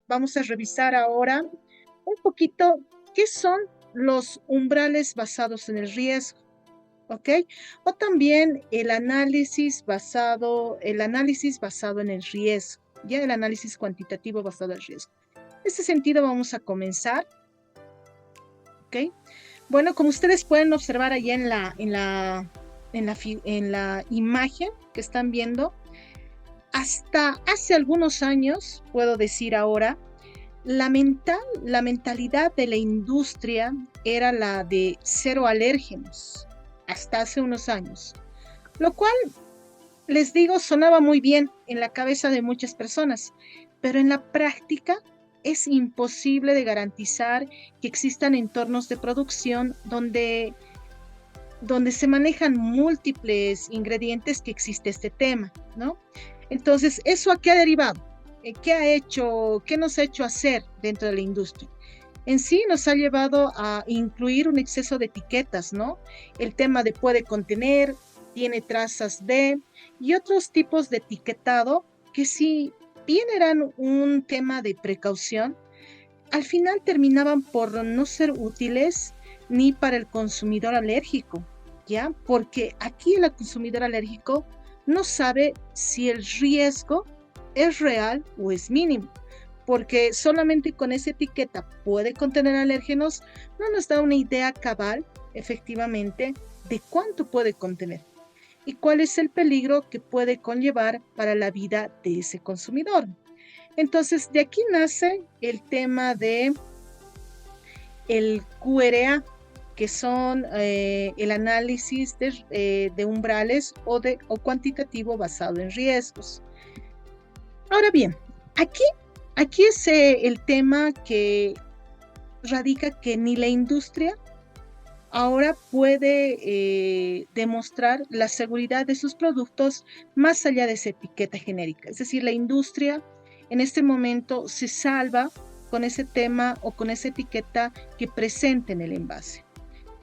vamos a revisar ahora un poquito qué son los umbrales basados en el riesgo, ¿ok? O también el análisis basado en el riesgo, ya el análisis cuantitativo basado en el riesgo. En este sentido vamos a comenzar, ¿ok? Bueno, como ustedes pueden observar allá en la imagen que están viendo, hasta hace algunos años, puedo decir ahora, la mentalidad de la industria era la de cero alérgenos, hasta hace unos años, lo cual, les digo, sonaba muy bien en la cabeza de muchas personas, pero en la práctica es imposible de garantizar que existan entornos de producción donde se manejan múltiples ingredientes que existe este tema, ¿no? Entonces, ¿eso a qué ha derivado? ¿Qué nos ha hecho hacer dentro de la industria? En sí nos ha llevado a incluir un exceso de etiquetas, ¿no? El tema de puede contener, tiene trazas de, y otros tipos de etiquetado que si bien eran un tema de precaución, al final terminaban por no ser útiles ni para el consumidor alérgico, ¿ya? Porque aquí el consumidor alérgico no sabe si el riesgo es real o es mínimo, porque solamente con esa etiqueta puede contener alérgenos, no nos da una idea cabal, efectivamente, de cuánto puede contener y cuál es el peligro que puede conllevar para la vida de ese consumidor. Entonces, de aquí nace el tema de el QRA, que son el análisis de umbrales o cuantitativo basado en riesgos. Ahora bien, aquí es el tema que radica que ni la industria ahora puede demostrar la seguridad de sus productos más allá de esa etiqueta genérica. Es decir, la industria en este momento se salva con ese tema o con esa etiqueta que presente en el envase.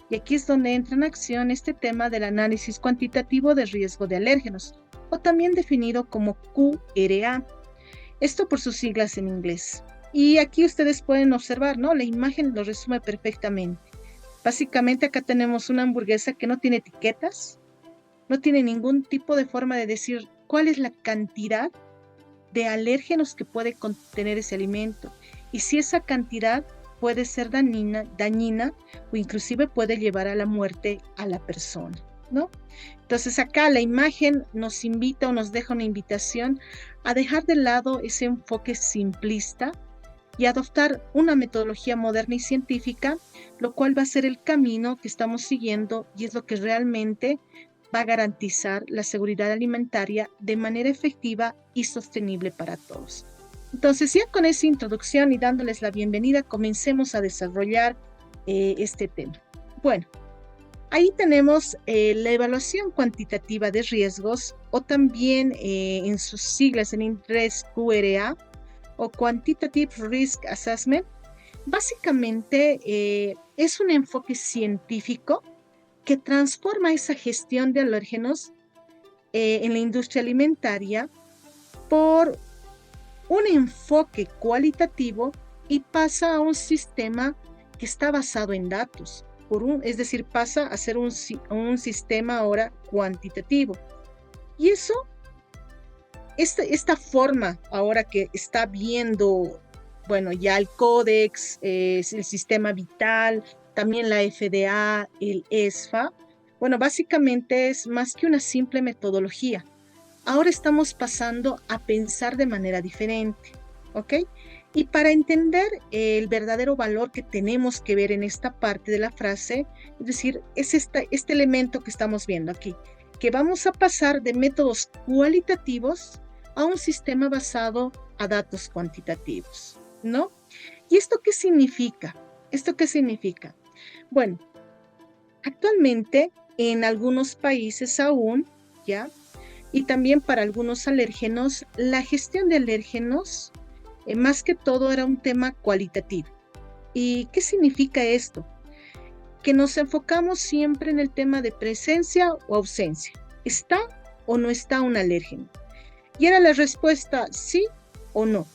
Y aquí es donde entra en acción este tema del análisis cuantitativo de riesgo de alérgenos, o también definido como QRA. Esto por sus siglas en inglés. Y aquí ustedes pueden observar, ¿no? La imagen lo resume perfectamente. Básicamente acá tenemos una hamburguesa que no tiene etiquetas, no tiene ningún tipo de forma de decir cuál es la cantidad de alérgenos que puede contener ese alimento y si esa cantidad puede ser dañina o inclusive puede llevar a la muerte a la persona, ¿no? Entonces acá la imagen nos invita o nos deja una invitación a dejar de lado ese enfoque simplista y adoptar una metodología moderna y científica, lo cual va a ser el camino que estamos siguiendo y es lo que realmente va a garantizar la seguridad alimentaria de manera efectiva y sostenible para todos. Entonces, ya con esa introducción y dándoles la bienvenida, comencemos a desarrollar este tema. Bueno, ahí tenemos la evaluación cuantitativa de riesgos o también en sus siglas en inglés QRA o Quantitative Risk Assessment. Básicamente es un enfoque científico que transforma esa gestión de alérgenos en la industria alimentaria por un enfoque cualitativo y pasa a un sistema que está basado en datos, es decir, pasa a ser un sistema ahora cuantitativo. Y eso, esta forma ahora que está viendo, bueno, ya el Códex, el sistema vital, también la FDA, el ESFA, bueno, básicamente es más que una simple metodología. Ahora estamos pasando a pensar de manera diferente, ¿ok? Y para entender el verdadero valor que tenemos que ver en esta parte de la frase, es decir, es este elemento que estamos viendo aquí, que vamos a pasar de métodos cualitativos a un sistema basado a datos cuantitativos, ¿no? ¿Y esto qué significa? ¿Esto qué significa? Bueno, actualmente en algunos países aún, ¿ya? Y también para algunos alérgenos, la gestión de alérgenos, más que todo, era un tema cualitativo. ¿Y qué significa esto? Que nos enfocamos siempre en el tema de presencia o ausencia. ¿Está o no está un alérgeno? Y era la respuesta sí o no.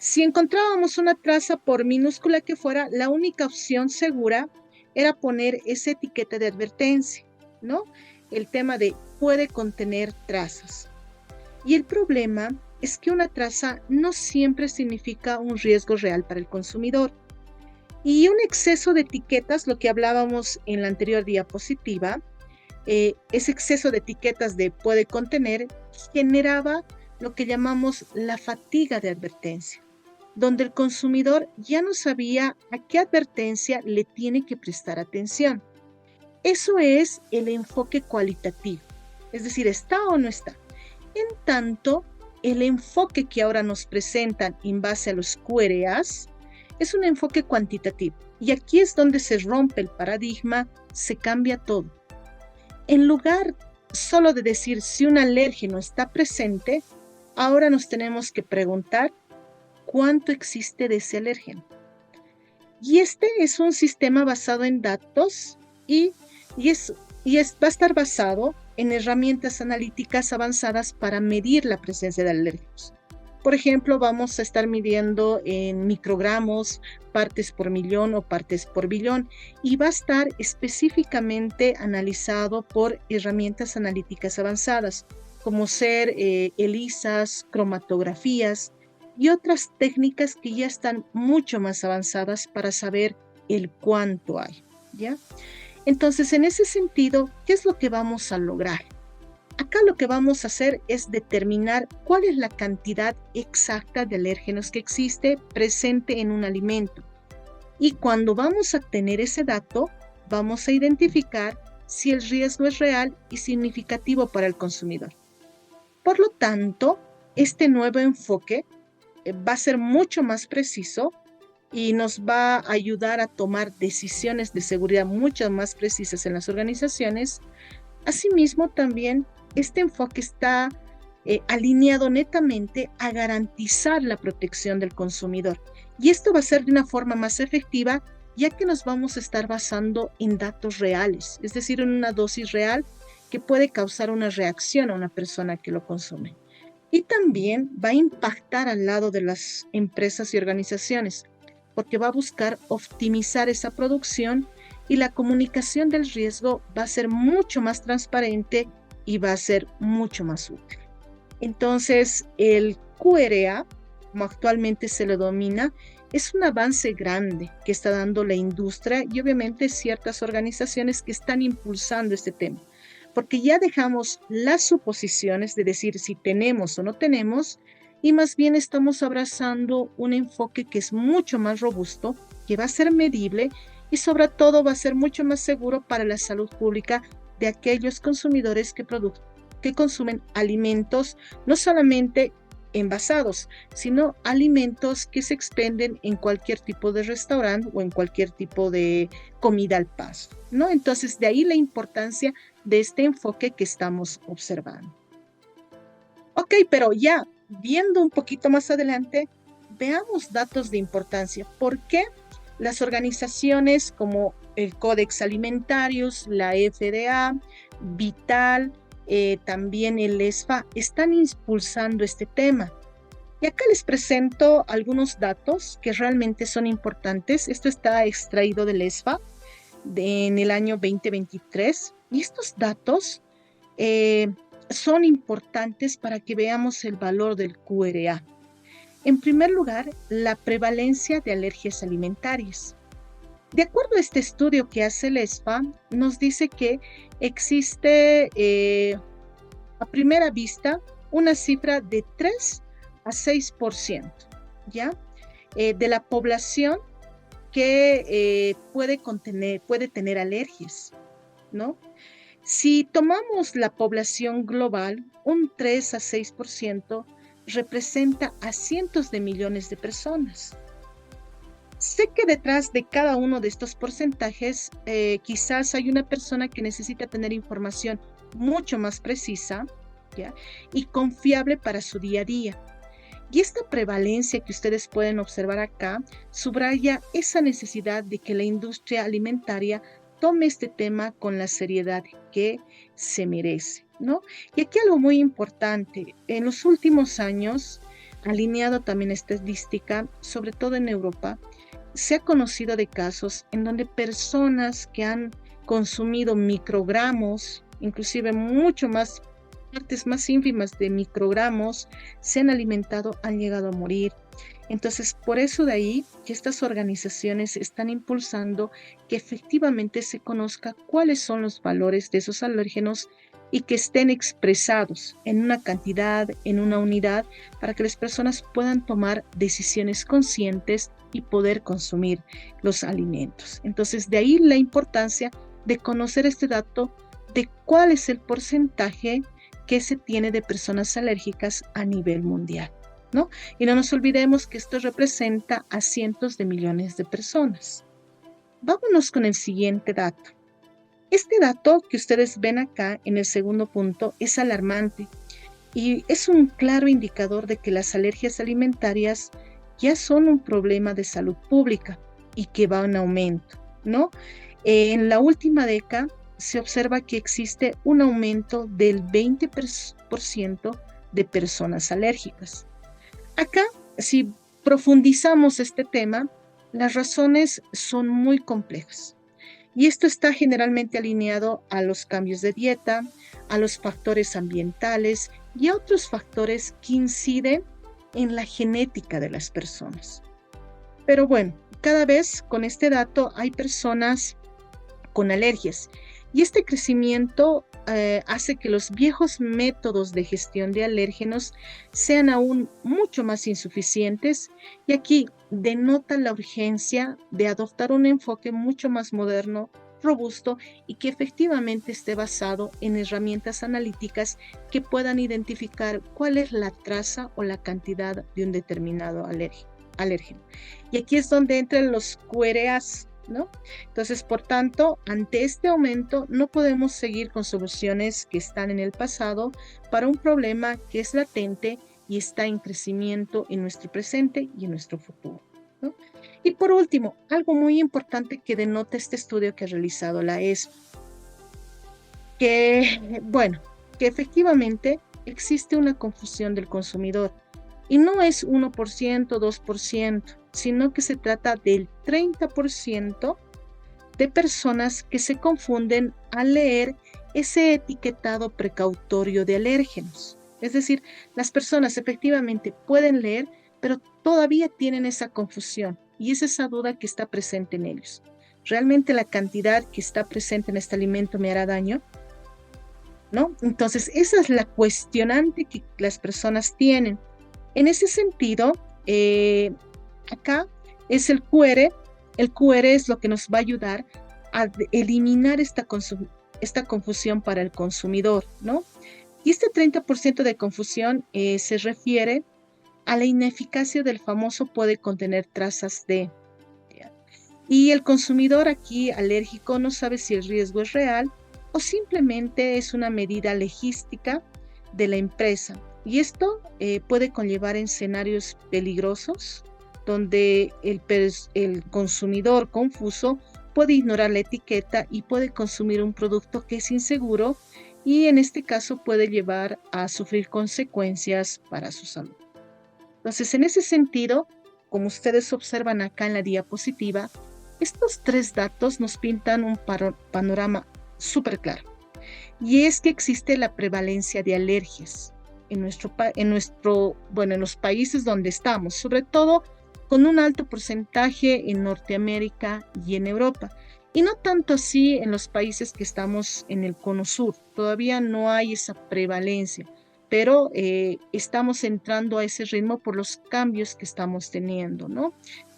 Si encontrábamos una traza, por minúscula que fuera, la única opción segura era poner esa etiqueta de advertencia, ¿no? El tema de puede contener trazas. Y el problema es que una traza no siempre significa un riesgo real para el consumidor. Y un exceso de etiquetas, lo que hablábamos en la anterior diapositiva, ese exceso de etiquetas de puede contener, generaba lo que llamamos la fatiga de advertencia, donde el consumidor ya no sabía a qué advertencia le tiene que prestar atención. Eso es el enfoque cualitativo, es decir, ¿está o no está? En tanto, el enfoque que ahora nos presentan en base a los QRAs es un enfoque cuantitativo. Y aquí es donde se rompe el paradigma, se cambia todo. En lugar solo de decir si un alérgeno está presente, ahora nos tenemos que preguntar cuánto existe de ese alérgeno. Y este es un sistema basado en datos y va a estar basado en herramientas analíticas avanzadas para medir la presencia de alérgenos. Por ejemplo, vamos a estar midiendo en microgramos, partes por millón o partes por billón, y va a estar específicamente analizado por herramientas analíticas avanzadas, como ser ELISAs, cromatografías y otras técnicas que ya están mucho más avanzadas para saber el cuánto hay, ¿ya? Entonces, en ese sentido, ¿qué es lo que vamos a lograr? Acá lo que vamos a hacer es determinar cuál es la cantidad exacta de alérgenos que existe presente en un alimento. Y cuando vamos a tener ese dato, vamos a identificar si el riesgo es real y significativo para el consumidor. Por lo tanto, este nuevo enfoque va a ser mucho más preciso y nos va a ayudar a tomar decisiones de seguridad mucho más precisas en las organizaciones. Asimismo, también este enfoque está alineado netamente a garantizar la protección del consumidor. Y esto va a ser de una forma más efectiva, ya que nos vamos a estar basando en datos reales, es decir, en una dosis real que puede causar una reacción a una persona que lo consume. Y también va a impactar al lado de las empresas y organizaciones, porque va a buscar optimizar esa producción y la comunicación del riesgo va a ser mucho más transparente y va a ser mucho más útil. Entonces, el QRA, como actualmente se lo domina, es un avance grande que está dando la industria y obviamente ciertas organizaciones que están impulsando este tema, porque ya dejamos las suposiciones de decir si tenemos o no tenemos, y más bien estamos abrazando un enfoque que es mucho más robusto, que va a ser medible y sobre todo va a ser mucho más seguro para la salud pública de aquellos consumidores que consumen alimentos no solamente envasados, sino alimentos que se expenden en cualquier tipo de restaurante o en cualquier tipo de comida al paso, ¿no? Entonces, de ahí la importancia de este enfoque que estamos observando. Ok, pero ya viendo un poquito más adelante, veamos datos de importancia. ¿Por qué las organizaciones como el Codex Alimentarius, la FDA, Vital, también el ESFA, están impulsando este tema? Y acá les presento algunos datos que realmente son importantes. Esto está extraído del ESFA en el año 2023. Y estos datos son importantes para que veamos el valor del QRA. En primer lugar, la prevalencia de alergias alimentarias. De acuerdo a este estudio que hace el ESFA, nos dice que existe a primera vista una cifra de 3 a 6%, ¿ya? De la población que puede tener alergias, ¿no? Si tomamos la población global, un 3 a 6% representa a cientos de millones de personas. Sé que detrás de cada uno de estos porcentajes quizás hay una persona que necesita tener información mucho más precisa, ¿ya? Y confiable para su día a día. Y esta prevalencia que ustedes pueden observar acá subraya esa necesidad de que la industria alimentaria tome este tema con la seriedad que se merece, ¿no? Y aquí algo muy importante, en los últimos años alineado también a estadística, sobre todo en Europa, se ha conocido de casos en donde personas que han consumido microgramos, inclusive mucho más, partes más ínfimas de microgramos, se han alimentado, han llegado a morir. Entonces, por eso de ahí que estas organizaciones están impulsando que efectivamente se conozca cuáles son los valores de esos alérgenos y que estén expresados en una cantidad, en una unidad, para que las personas puedan tomar decisiones conscientes y poder consumir los alimentos. Entonces, de ahí la importancia de conocer este dato de cuál es el porcentaje que se tiene de personas alérgicas a nivel mundial, ¿no? Y no nos olvidemos que esto representa a cientos de millones de personas. Vámonos con el siguiente dato. Este dato que ustedes ven acá en el segundo punto es alarmante y es un claro indicador de que las alergias alimentarias ya son un problema de salud pública y que va en aumento, ¿no? En la última década se observa que existe un aumento del 20% de personas alérgicas. Acá, si profundizamos este tema, las razones son muy complejas. Y esto está generalmente alineado a los cambios de dieta, a los factores ambientales y a otros factores que inciden en la genética de las personas. Pero bueno, cada vez con este dato hay personas con alergias y este crecimiento hace que los viejos métodos de gestión de alérgenos sean aún mucho más insuficientes y aquí denota la urgencia de adoptar un enfoque mucho más moderno, robusto y que efectivamente esté basado en herramientas analíticas que puedan identificar cuál es la traza o la cantidad de un determinado alérgeno. Y aquí es donde entran los QRAs, ¿no? Entonces, por tanto, ante este aumento no podemos seguir con soluciones que están en el pasado para un problema que es latente y está en crecimiento en nuestro presente y en nuestro futuro, ¿no? Y por último, algo muy importante que denota este estudio que ha realizado la ESPE, que efectivamente existe una confusión del consumidor y no es 1%, 2%, sino que se trata del 30% de personas que se confunden al leer ese etiquetado precautorio de alérgenos. Es decir, las personas efectivamente pueden leer, pero todavía tienen esa confusión y es esa duda que está presente en ellos. ¿Realmente la cantidad que está presente en este alimento me hará daño? ¿No? Entonces, esa es la cuestionante que las personas tienen. En ese sentido, acá es el QR. El QR es lo que nos va a ayudar a eliminar esta confusión para el consumidor, ¿no? Y este 30% de confusión se refiere a la ineficacia del famoso puede contener trazas de. Y el consumidor aquí alérgico no sabe si el riesgo es real o simplemente es una medida logística de la empresa. Y esto puede conllevar en escenarios peligrosos donde el consumidor confuso puede ignorar la etiqueta y puede consumir un producto que es inseguro y en este caso puede llevar a sufrir consecuencias para su salud. Entonces, en ese sentido, como ustedes observan acá en la diapositiva, estos tres datos nos pintan un panorama súper claro. Y es que existe la prevalencia de alergias en los países donde estamos, sobre todo con un alto porcentaje en Norteamérica y en Europa. Y no tanto así en los países que estamos en el cono sur. Todavía no hay esa prevalencia, pero estamos entrando a ese ritmo por los cambios que estamos teniendo, ¿no?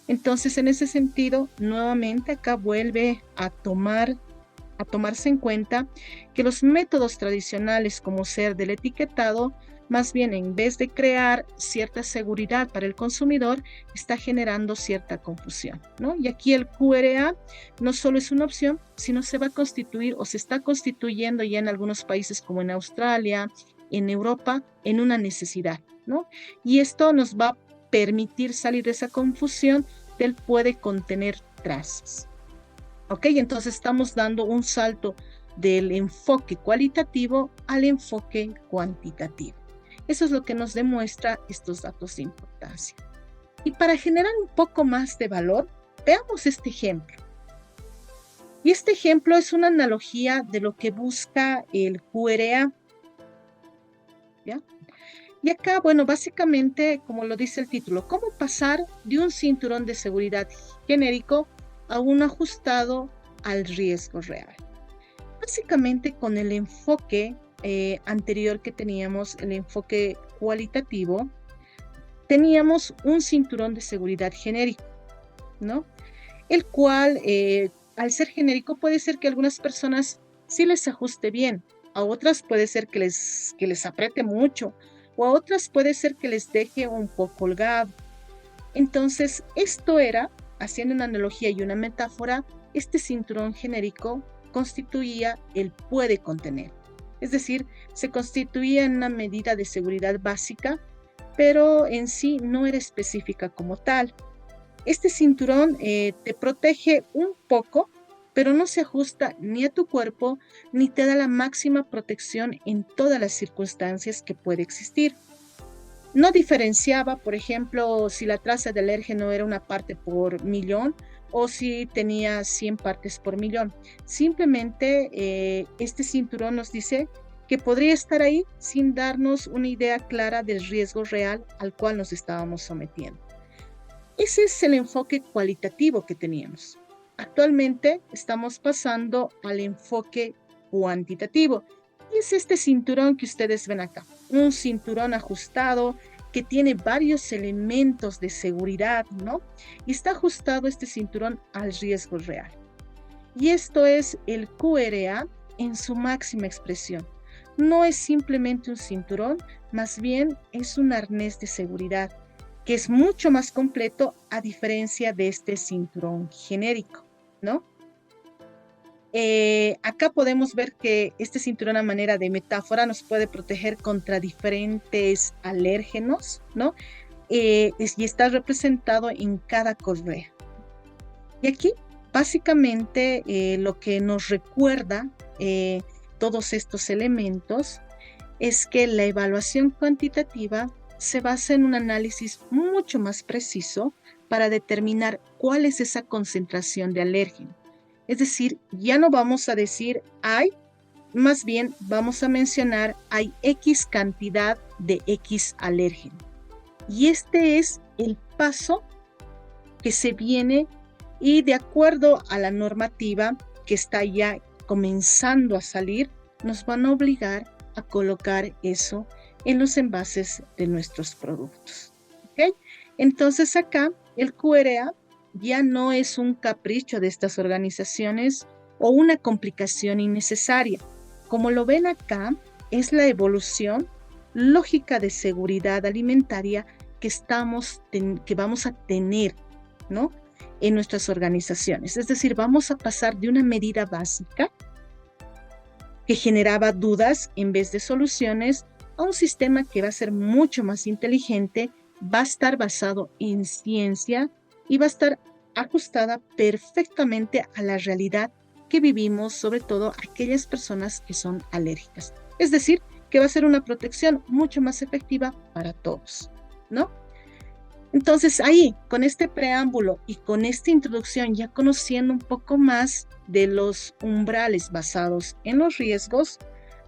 Entonces, en ese sentido, nuevamente acá vuelve a tomarse en cuenta que los métodos tradicionales como ser del etiquetado, más bien en vez de crear cierta seguridad para el consumidor, está generando cierta confusión, ¿no? Y aquí el QRA no solo es una opción, sino se va a constituir o se está constituyendo ya en algunos países como en Australia, en Europa, en una necesidad, ¿no? Y esto nos va a permitir salir de esa confusión del puede contener trazas. ¿Ok? Entonces estamos dando un salto del enfoque cualitativo al enfoque cuantitativo. Eso es lo que nos demuestra estos datos de importancia. Y para generar un poco más de valor, veamos este ejemplo. Y este ejemplo es una analogía de lo que busca el QRA. ¿Ya? Y acá, bueno, básicamente, como lo dice el título, ¿cómo pasar de un cinturón de seguridad genérico a uno ajustado al riesgo real? Básicamente, con el enfoque anterior que teníamos, el enfoque cualitativo, teníamos un cinturón de seguridad genérico, ¿no? El cual, al ser genérico, puede ser que a algunas personas sí les ajuste bien, a otras puede ser que les apriete mucho, o a otras puede ser que les deje un poco holgado. Entonces, esto era, haciendo una analogía y una metáfora, este cinturón genérico constituía el puede contener. Es decir, se constituía en una medida de seguridad básica, pero en sí no era específica como tal. Este cinturón te protege un poco, pero no se ajusta ni a tu cuerpo, ni te da la máxima protección en todas las circunstancias que puede existir. No diferenciaba, por ejemplo, si la traza de alérgeno era una parte por millón o si tenía 100 partes por millón. Simplemente este cinturón nos dice que podría estar ahí sin darnos una idea clara del riesgo real al cual nos estábamos sometiendo. Ese es el enfoque cualitativo que teníamos. Actualmente estamos pasando al enfoque cuantitativo. Y es este cinturón que ustedes ven acá. Un cinturón ajustado que tiene varios elementos de seguridad, ¿no? Y está ajustado este cinturón al riesgo real. Y esto es el QRA en su máxima expresión. No es simplemente un cinturón, más bien es un arnés de seguridad que es mucho más completo a diferencia de este cinturón genérico, ¿no? Acá podemos ver que este cinturón a manera de metáfora nos puede proteger contra diferentes alérgenos, ¿no? Y está representado en cada correa. Y aquí, básicamente, lo que nos recuerda todos estos elementos es que la evaluación cuantitativa se basa en un análisis mucho más preciso para determinar cuál es esa concentración de alérgeno. Es decir, ya no vamos a decir hay, más bien vamos a mencionar hay X cantidad de X alérgeno. Y este es el paso que se viene y de acuerdo a la normativa que está ya comenzando a salir, nos van a obligar a colocar eso en los envases de nuestros productos. ¿Okay? Entonces acá el QRA ya no es un capricho de estas organizaciones o una complicación innecesaria. Como lo ven acá, es la evolución lógica de seguridad alimentaria que vamos a tener, ¿no? En nuestras organizaciones. Es decir, vamos a pasar de una medida básica que generaba dudas en vez de soluciones a un sistema que va a ser mucho más inteligente, va a estar basado en ciencia y va a estar ajustada perfectamente a la realidad que vivimos, sobre todo aquellas personas que son alérgicas. Es decir, que va a ser una protección mucho más efectiva para todos, ¿no? Entonces ahí, con este preámbulo y con esta introducción, ya conociendo un poco más de los umbrales basados en los riesgos,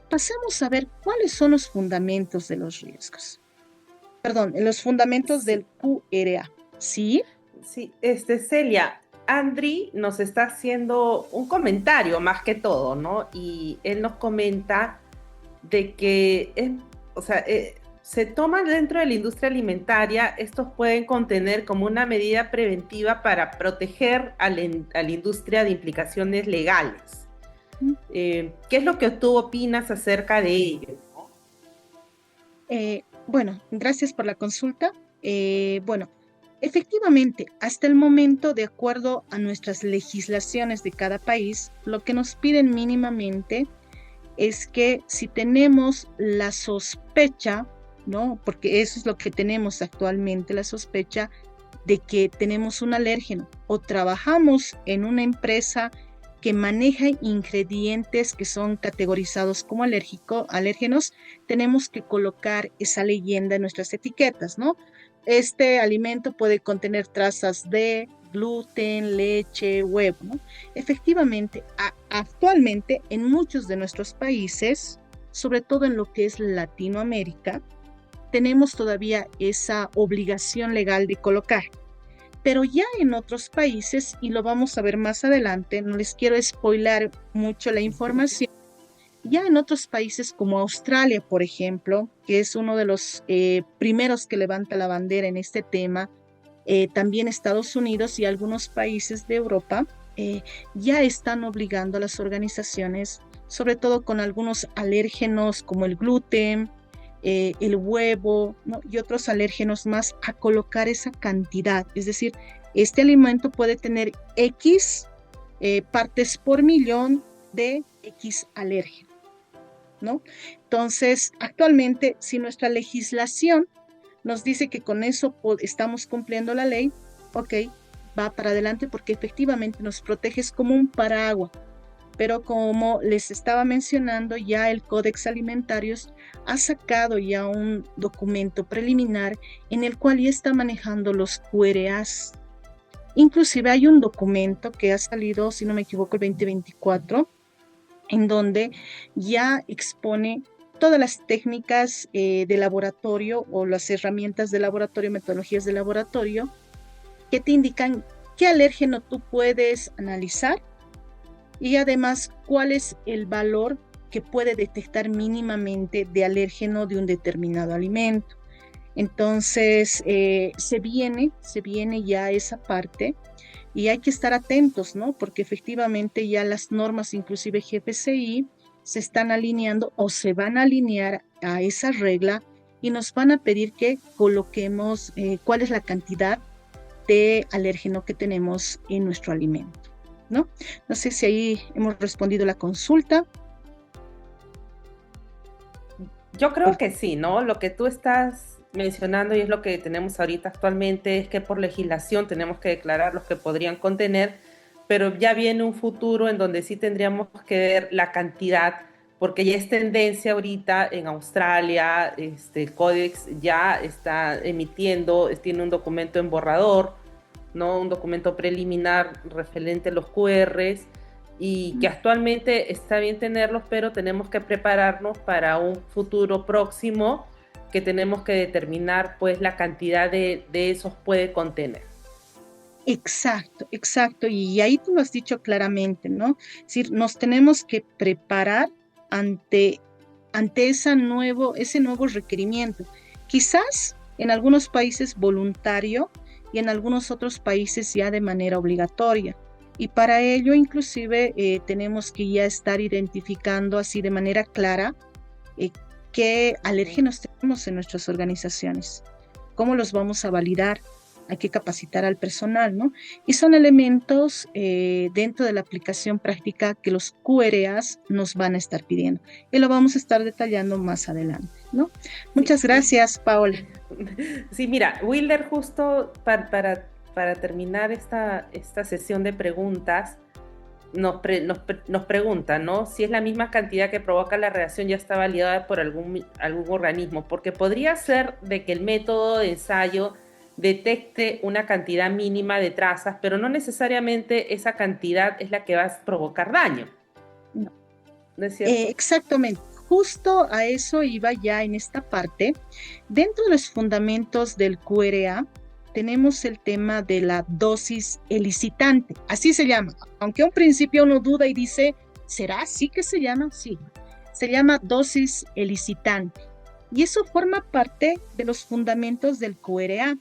pasemos a ver cuáles son los fundamentos de los riesgos. Perdón, los fundamentos del QRA. ¿Sí? Sí, Celia, Andri nos está haciendo un comentario más que todo, ¿no? Y él nos comenta de que, se toman dentro de la industria alimentaria, estos pueden contener como una medida preventiva para proteger a la industria de implicaciones legales. ¿Qué es lo que tú opinas acerca de ello? Bueno, gracias por la consulta. Bueno, efectivamente, hasta el momento, de acuerdo a nuestras legislaciones de cada país, lo que nos piden mínimamente es que si tenemos la sospecha, ¿no? Porque eso es lo que tenemos actualmente, la sospecha de que tenemos un alérgeno o trabajamos en una empresa que maneja ingredientes que son categorizados como alérgenos, tenemos que colocar esa leyenda en nuestras etiquetas, ¿no? Este alimento puede contener trazas de gluten, leche, huevo, ¿no? Efectivamente, actualmente en muchos de nuestros países, sobre todo en lo que es Latinoamérica, tenemos todavía esa obligación legal de colocar. Pero ya en otros países, y lo vamos a ver más adelante, no les quiero spoilar mucho la información, ya en otros países como Australia, por ejemplo, que es uno de los primeros que levanta la bandera en este tema, también Estados Unidos y algunos países de Europa, ya están obligando a las organizaciones, sobre todo con algunos alérgenos como el gluten, el huevo, ¿no? Y otros alérgenos más, a colocar esa cantidad. Es decir, este alimento puede tener X partes por millón de X alérgeno, ¿no? Entonces, actualmente, si nuestra legislación nos dice que con eso estamos cumpliendo la ley, ok, va para adelante porque efectivamente nos protege, es como un paraguas. Pero como les estaba mencionando, ya el Códex Alimentarios ha sacado ya un documento preliminar en el cual ya está manejando los QRAs. Inclusive hay un documento que ha salido, si no me equivoco, el 2024, en donde ya expone todas las técnicas de laboratorio o las herramientas de laboratorio, metodologías de laboratorio, que te indican qué alérgeno tú puedes analizar y además cuál es el valor que puede detectar mínimamente de alérgeno de un determinado alimento. Entonces, se viene ya esa parte y hay que estar atentos, ¿no? Porque efectivamente ya las normas, inclusive GPCI, se están alineando o se van a alinear a esa regla y nos van a pedir que coloquemos cuál es la cantidad de alérgeno que tenemos en nuestro alimento, ¿no? No sé si ahí hemos respondido la consulta. Yo creo que sí, ¿no? Lo que tú estás mencionando y es lo que tenemos ahorita actualmente es que por legislación tenemos que declarar los que podrían contener, pero ya viene un futuro en donde sí tendríamos que ver la cantidad, porque ya es tendencia ahorita en Australia, el Codex ya está emitiendo, tiene un documento en borrador, ¿no? Un documento preliminar referente a los QRs y que actualmente está bien tenerlos, pero tenemos que prepararnos para un futuro próximo que tenemos que determinar pues la cantidad de esos puede contener. Exacto, exacto. Y ahí tú lo has dicho claramente, ¿no? Es decir, nos tenemos que preparar ante ese nuevo requerimiento. Quizás en algunos países voluntario y en algunos otros países ya de manera obligatoria. Y para ello, inclusive, tenemos que ya estar identificando así de manera clara qué alérgenos tenemos en nuestras organizaciones, cómo los vamos a validar. Hay que capacitar al personal, ¿no? Y son elementos dentro de la aplicación práctica que los QRAs nos van a estar pidiendo. Y lo vamos a estar detallando más adelante, ¿no? Muchas gracias, Paola. Sí, mira, Wilder, justo para terminar esta sesión de preguntas, nos pregunta, ¿no? Si es la misma cantidad que provoca la reacción ya está validada por algún organismo, porque podría ser de que el método de ensayo detecte una cantidad mínima de trazas, pero no necesariamente esa cantidad es la que va a provocar daño. No, ¿no es cierto? Exactamente. Justo a eso iba ya en esta parte. Dentro de los fundamentos del QRA, tenemos el tema de la dosis elicitante, así se llama, aunque a un principio uno duda y dice, ¿será así que se llama? Sí, se llama dosis elicitante y eso forma parte de los fundamentos del QRA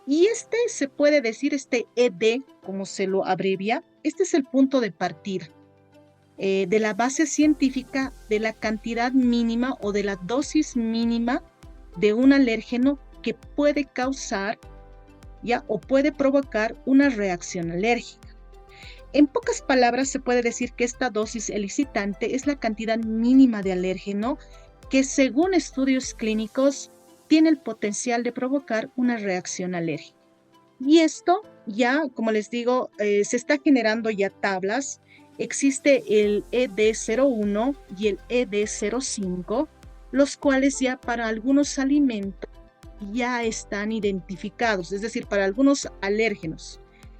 y se puede decir, ED, como se lo abrevia, este es el punto de partida de la base científica de la cantidad mínima o de la dosis mínima de un alérgeno que puede causar o puede provocar una reacción alérgica. En pocas palabras se puede decir que esta dosis elicitante es la cantidad mínima de alérgeno que según estudios clínicos tiene el potencial de provocar una reacción alérgica. Y esto ya, como les digo, se está generando ya tablas existe el ED01 y el ED05, los cuales ya para algunos alimentos ya están identificados, es decir, para algunos alérgenos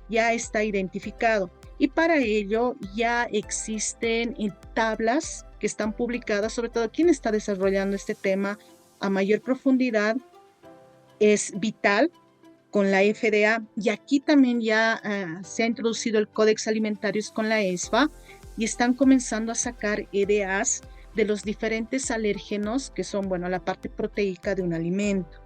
ya está identificado. Y para ello ya existen tablas que están publicadas, sobre todo quien está desarrollando este tema a mayor profundidad es Vital con la FDA, y aquí también ya se ha introducido el Códex Alimentarios con la ESFA y están comenzando a sacar EDAs de los diferentes alérgenos que son, bueno, la parte proteica de un alimento.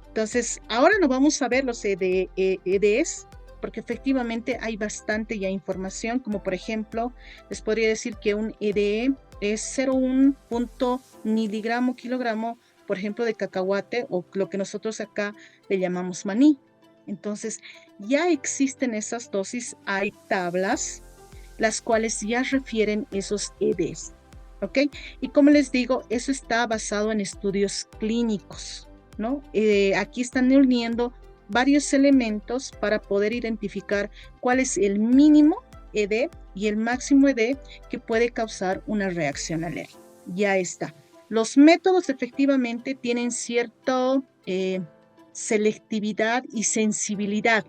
Entonces, ahora no vamos a ver los EDs, porque efectivamente hay bastante ya información, como por ejemplo, les podría decir que un EDE es 0,1 miligramo kilogramo, por ejemplo, de cacahuate, o lo que nosotros acá le llamamos maní. Entonces, ya existen esas dosis, hay tablas, las cuales ya refieren esos EDs, ¿ok? Y como les digo, eso está basado en estudios clínicos, ¿no? Aquí están uniendo varios elementos para poder identificar cuál es el mínimo ED y el máximo ED que puede causar una reacción alérgica. Ya está. Los métodos efectivamente tienen cierta selectividad y sensibilidad.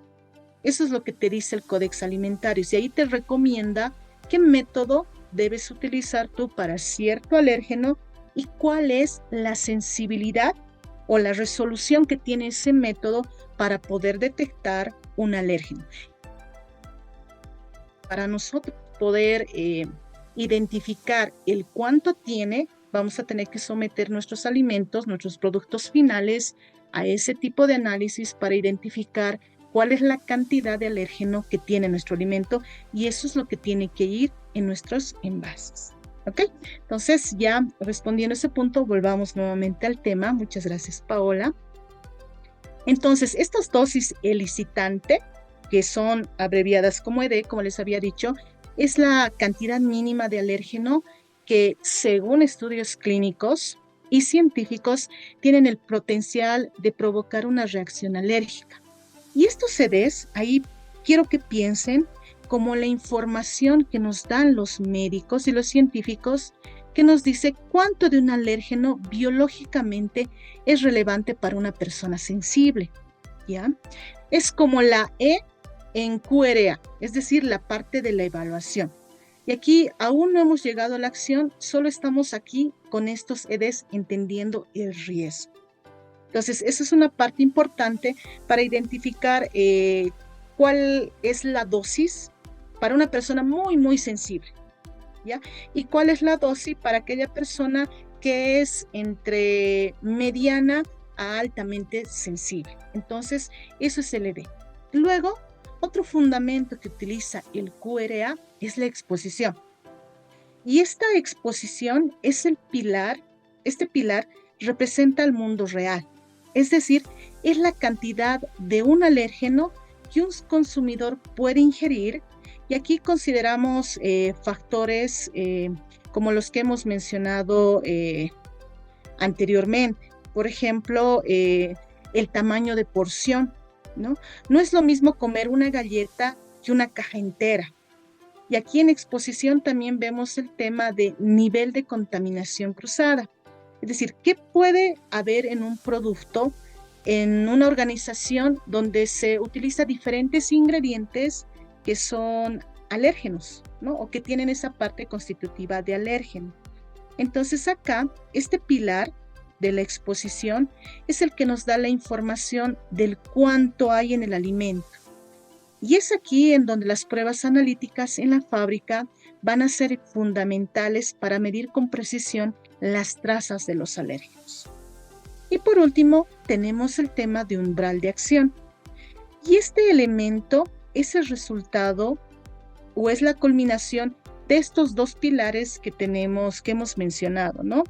Eso es lo que te dice el Códex Alimentarios, y ahí te recomienda qué método debes utilizar tú para cierto alérgeno y cuál es la sensibilidad o la resolución que tiene ese método para poder detectar un alérgeno. Para nosotros poder identificar el cuánto tiene, vamos a tener que someter nuestros alimentos, nuestros productos finales a ese tipo de análisis para identificar cuál es la cantidad de alérgeno que tiene nuestro alimento, y eso es lo que tiene que ir en nuestros envases. ¿Ok? Entonces, ya respondiendo a ese punto, volvamos nuevamente al tema. Muchas gracias, Paola. Entonces, estas dosis elicitante, que son abreviadas como ED, como les había dicho, es la cantidad mínima de alérgeno que, según estudios clínicos y científicos, tienen el potencial de provocar una reacción alérgica. Y estos EDs, ahí quiero que piensen como la información que nos dan los médicos y los científicos, que nos dice cuánto de un alérgeno biológicamente es relevante para una persona sensible, ¿ya? Es como la E en QRA, es decir, la parte de la evaluación. Y aquí aún no hemos llegado a la acción, solo estamos aquí con estos EDs entendiendo el riesgo. Entonces, esa es una parte importante para identificar cuál es la dosis para una persona muy, muy sensible, ¿ya? Y cuál es la dosis para aquella persona que es entre mediana a altamente sensible. Entonces, eso es el ED. Luego, otro fundamento que utiliza el QRA es la exposición. Y esta exposición es el pilar, este pilar representa el mundo real. Es decir, es la cantidad de un alérgeno que un consumidor puede ingerir, y aquí consideramos factores como los que hemos mencionado anteriormente. Por ejemplo, el tamaño de porción, ¿no? No es lo mismo comer una galleta que una caja entera. Y aquí en exposición también vemos el tema de nivel de contaminación cruzada. Es decir, ¿qué puede haber en un producto, en una organización donde se utiliza diferentes ingredientes que son alérgenos, ¿no? O que tienen esa parte constitutiva de alérgeno? Entonces acá, este pilar de la exposición es el que nos da la información del cuánto hay en el alimento. Y es aquí en donde las pruebas analíticas en la fábrica van a ser fundamentales para medir con precisión las trazas de los alérgenos. Y por último, tenemos el tema de umbral de acción. Y este elemento es el resultado o es la culminación de estos dos pilares que hemos mencionado, ¿no?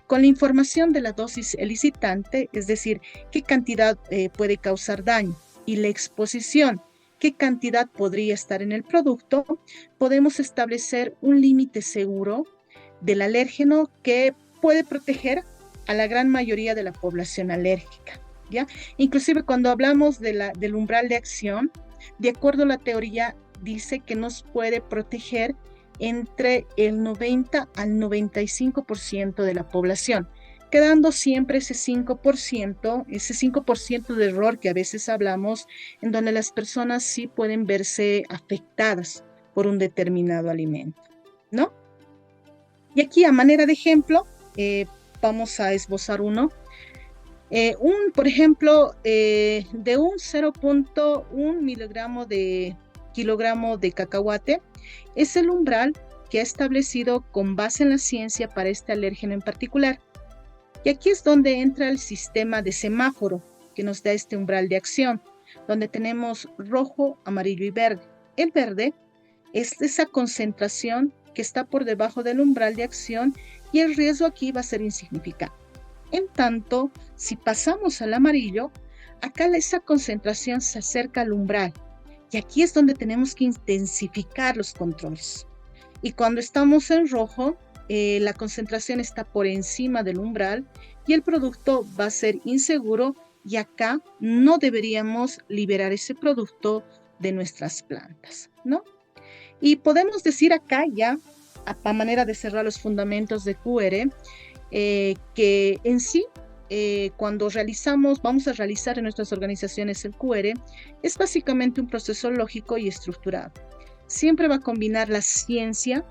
Con la información de la dosis elicitante, es decir, qué cantidad puede causar daño, y la exposición, qué cantidad podría estar en el producto, podemos establecer un límite seguro del alérgeno que puede proteger a la gran mayoría de la población alérgica, ¿ya? Inclusive cuando hablamos del umbral de acción, de acuerdo a la teoría, dice que nos puede proteger entre el 90 al 95% de la población, quedando siempre ese 5% de error que a veces hablamos, en donde las personas sí pueden verse afectadas por un determinado alimento, ¿no? Y aquí, a manera de ejemplo, vamos a esbozar uno. Por ejemplo, de un 0.1 miligramo de kilogramo de cacahuate, es el umbral que ha establecido con base en la ciencia para este alérgeno en particular. Y aquí es donde entra el sistema de semáforo que nos da este umbral de acción, donde tenemos rojo, amarillo y verde. El verde es esa concentración que está por debajo del umbral de acción y el riesgo aquí va a ser insignificante. En tanto, si pasamos al amarillo, acá esa concentración se acerca al umbral y aquí es donde tenemos que intensificar los controles. Y cuando estamos en rojo, la concentración está por encima del umbral y el producto va a ser inseguro y acá no deberíamos liberar ese producto de nuestras plantas, ¿no? Y podemos decir acá ya, a manera de cerrar los fundamentos de QR, que en sí, cuando vamos a realizar en nuestras organizaciones el QR, es básicamente un proceso lógico y estructurado. Siempre va a combinar la ciencia,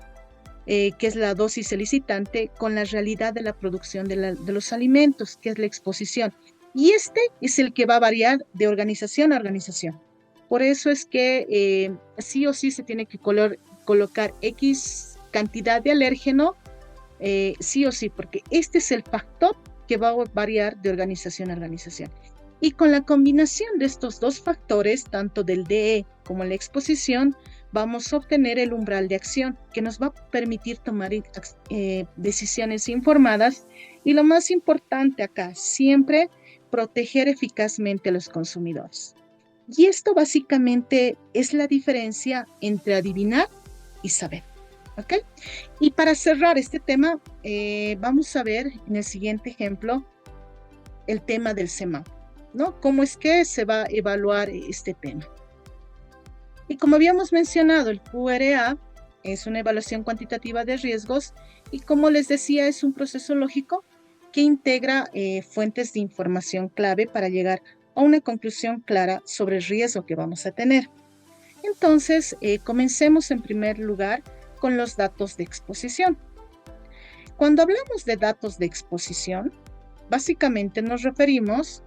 que es la dosis elicitante, con la realidad de la producción de los alimentos, que es la exposición. Y este es el que va a variar de organización a organización. Por eso es que sí o sí se tiene que colocar X cantidad de alérgeno, sí o sí, porque este es el factor que va a variar de organización a organización. Y con la combinación de estos dos factores, tanto del DE como la exposición, vamos a obtener el umbral de acción, que nos va a permitir tomar decisiones informadas. Y lo más importante acá, siempre proteger eficazmente a los consumidores. Y esto básicamente es la diferencia entre adivinar y saber. ¿Ok? Y para cerrar este tema, vamos a ver en el siguiente ejemplo el tema del semáforo, ¿no? ¿Cómo es que se va a evaluar este tema? Y como habíamos mencionado, el QRA es una evaluación cuantitativa de riesgos y, como les decía, es un proceso lógico que integra fuentes de información clave para llegar a una conclusión clara sobre el riesgo que vamos a tener. Entonces, comencemos en primer lugar con los datos de exposición. Cuando hablamos de datos de exposición, básicamente nos referimos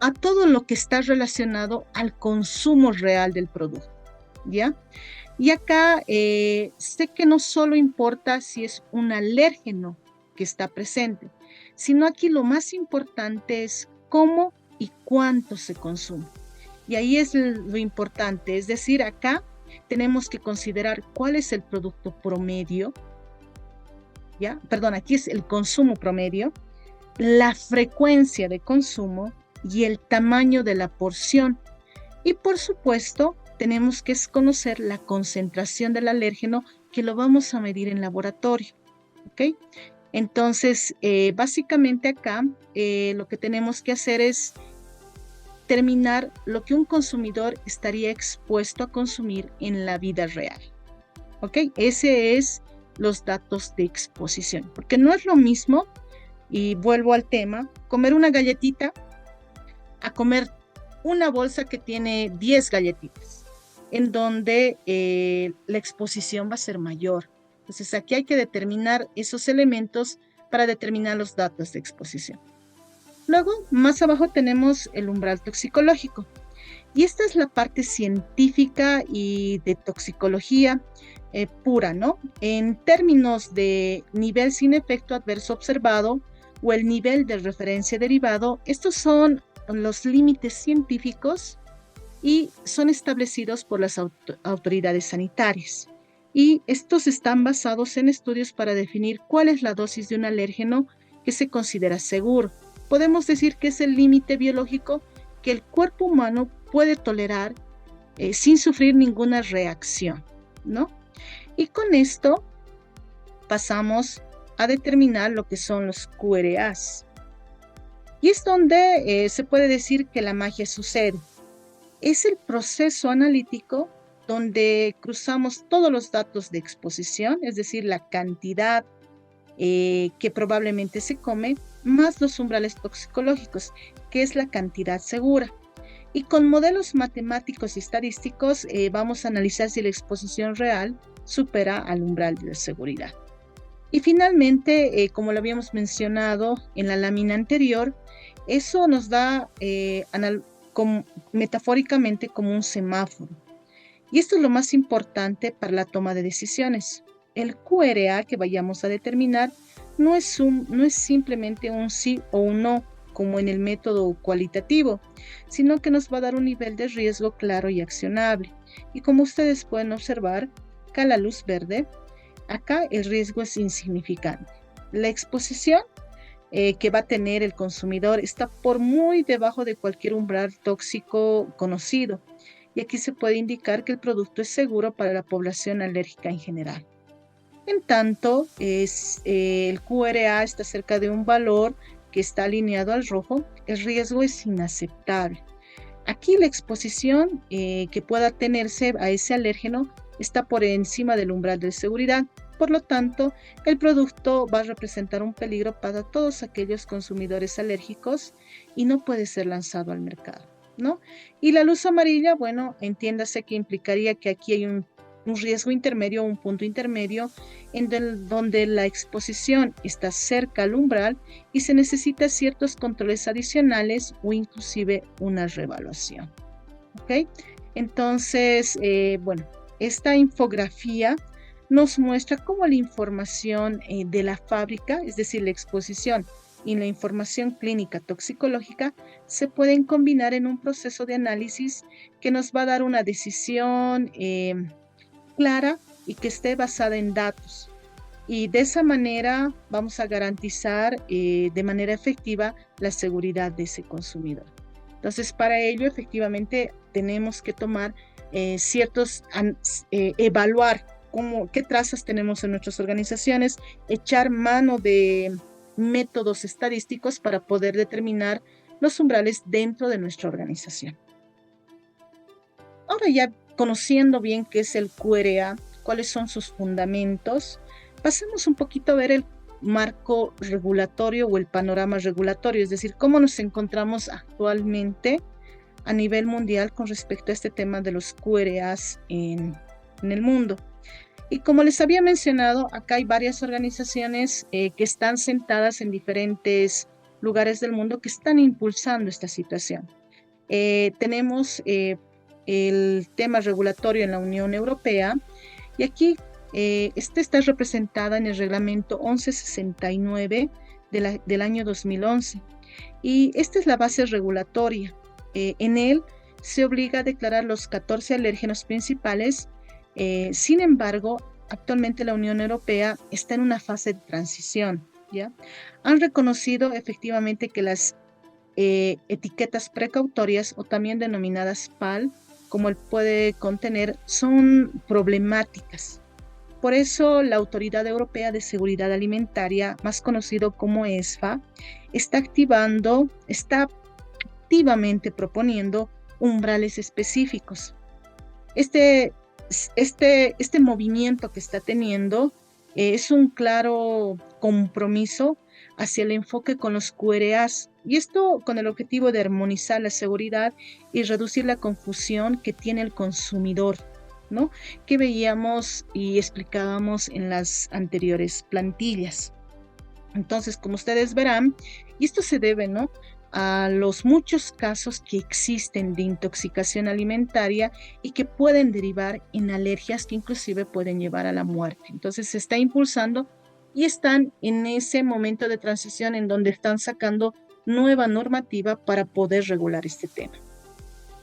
a todo lo que está relacionado al consumo real del producto, ¿ya? Y acá sé que no solo importa si es un alérgeno que está presente, sino aquí lo más importante es cómo y cuánto se consume. Y ahí es lo importante, es decir, acá tenemos que considerar cuál es el producto promedio, ¿ya? Perdón, aquí es el consumo promedio, la frecuencia de consumo y el tamaño de la porción. Y por supuesto, tenemos que conocer la concentración del alérgeno, que lo vamos a medir en laboratorio, ¿ok? Entonces, básicamente acá lo que tenemos que hacer es determinar lo que un consumidor estaría expuesto a consumir en la vida real, ¿ok? Ese es los datos de exposición, porque no es lo mismo, y vuelvo al tema, comer una galletita a comer una bolsa que tiene 10 galletitas, en donde la exposición va a ser mayor. Entonces aquí hay que determinar esos elementos para determinar los datos de exposición. Luego, más abajo tenemos el umbral toxicológico. Y esta es la parte científica y de toxicología pura, ¿no? En términos de nivel sin efecto adverso observado o el nivel de referencia derivado, estos son los límites científicos y son establecidos por las autoridades sanitarias. Y estos están basados en estudios para definir cuál es la dosis de un alérgeno que se considera seguro. Podemos decir que es el límite biológico que el cuerpo humano puede tolerar sin sufrir ninguna reacción, ¿no? Y con esto pasamos a determinar lo que son los QRAs. Y es donde se puede decir que la magia sucede. Es el proceso analítico donde cruzamos todos los datos de exposición, es decir, la cantidad que probablemente se come, más los umbrales toxicológicos, que es la cantidad segura. Y con modelos matemáticos y estadísticos vamos a analizar si la exposición real supera al umbral de seguridad. Y finalmente, como lo habíamos mencionado en la lámina anterior, eso nos da metafóricamente como un semáforo. Y esto es lo más importante para la toma de decisiones. El QRA que vayamos a determinar no es simplemente un sí o un no, como en el método cualitativo, sino que nos va a dar un nivel de riesgo claro y accionable. Y como ustedes pueden observar, acá la luz verde, acá el riesgo es insignificante. La exposición que va a tener el consumidor está por muy debajo de cualquier umbral tóxico conocido. Y aquí se puede indicar que el producto es seguro para la población alérgica en general. En tanto, el QRA está cerca de un valor que está alineado al rojo, el riesgo es inaceptable. Aquí la exposición que pueda tenerse a ese alérgeno está por encima del umbral de seguridad. Por lo tanto, el producto va a representar un peligro para todos aquellos consumidores alérgicos y no puede ser lanzado al mercado, ¿no? Y la luz amarilla, bueno, entiéndase que implicaría que aquí hay un riesgo intermedio, un punto intermedio, donde la exposición está cerca al umbral y se necesita ciertos controles adicionales o inclusive una reevaluación. ¿Ok? Entonces, bueno, esta infografía nos muestra cómo la información de la fábrica, es decir, la exposición y la información clínica toxicológica, se pueden combinar en un proceso de análisis que nos va a dar una decisión clara y que esté basada en datos. Y de esa manera vamos a garantizar de manera efectiva la seguridad de ese consumidor. Entonces, para ello, efectivamente, tenemos que tomar evaluar qué trazas tenemos en nuestras organizaciones, echar mano de métodos estadísticos para poder determinar los umbrales dentro de nuestra organización. Ahora ya conociendo bien qué es el QRA, cuáles son sus fundamentos, pasemos un poquito a ver el marco regulatorio o el panorama regulatorio, es decir, cómo nos encontramos actualmente a nivel mundial con respecto a este tema de los QRAs en el mundo. Y como les había mencionado, acá hay varias organizaciones que están sentadas en diferentes lugares del mundo que están impulsando esta situación. Tenemos el tema regulatorio en la Unión Europea y aquí esta está representada en el reglamento 1169 del año 2011 y esta es la base regulatoria. En él se obliga a declarar los 14 alérgenos principales. Sin embargo, actualmente la Unión Europea está en una fase de transición, ¿ya? Han reconocido efectivamente que las etiquetas precautorias o también denominadas PAL, como él puede contener, son problemáticas. Por eso la Autoridad Europea de Seguridad Alimentaria, más conocido como ESFA, está activamente proponiendo umbrales específicos. Este movimiento que está teniendo es un claro compromiso hacia el enfoque con los QRAs, y esto con el objetivo de armonizar la seguridad y reducir la confusión que tiene el consumidor, ¿no? Que veíamos y explicábamos en las anteriores plantillas. Entonces, como ustedes verán, y esto se debe, ¿no?, a los muchos casos que existen de intoxicación alimentaria y que pueden derivar en alergias que inclusive pueden llevar a la muerte. Entonces se está impulsando y están en ese momento de transición en donde están sacando nueva normativa para poder regular este tema.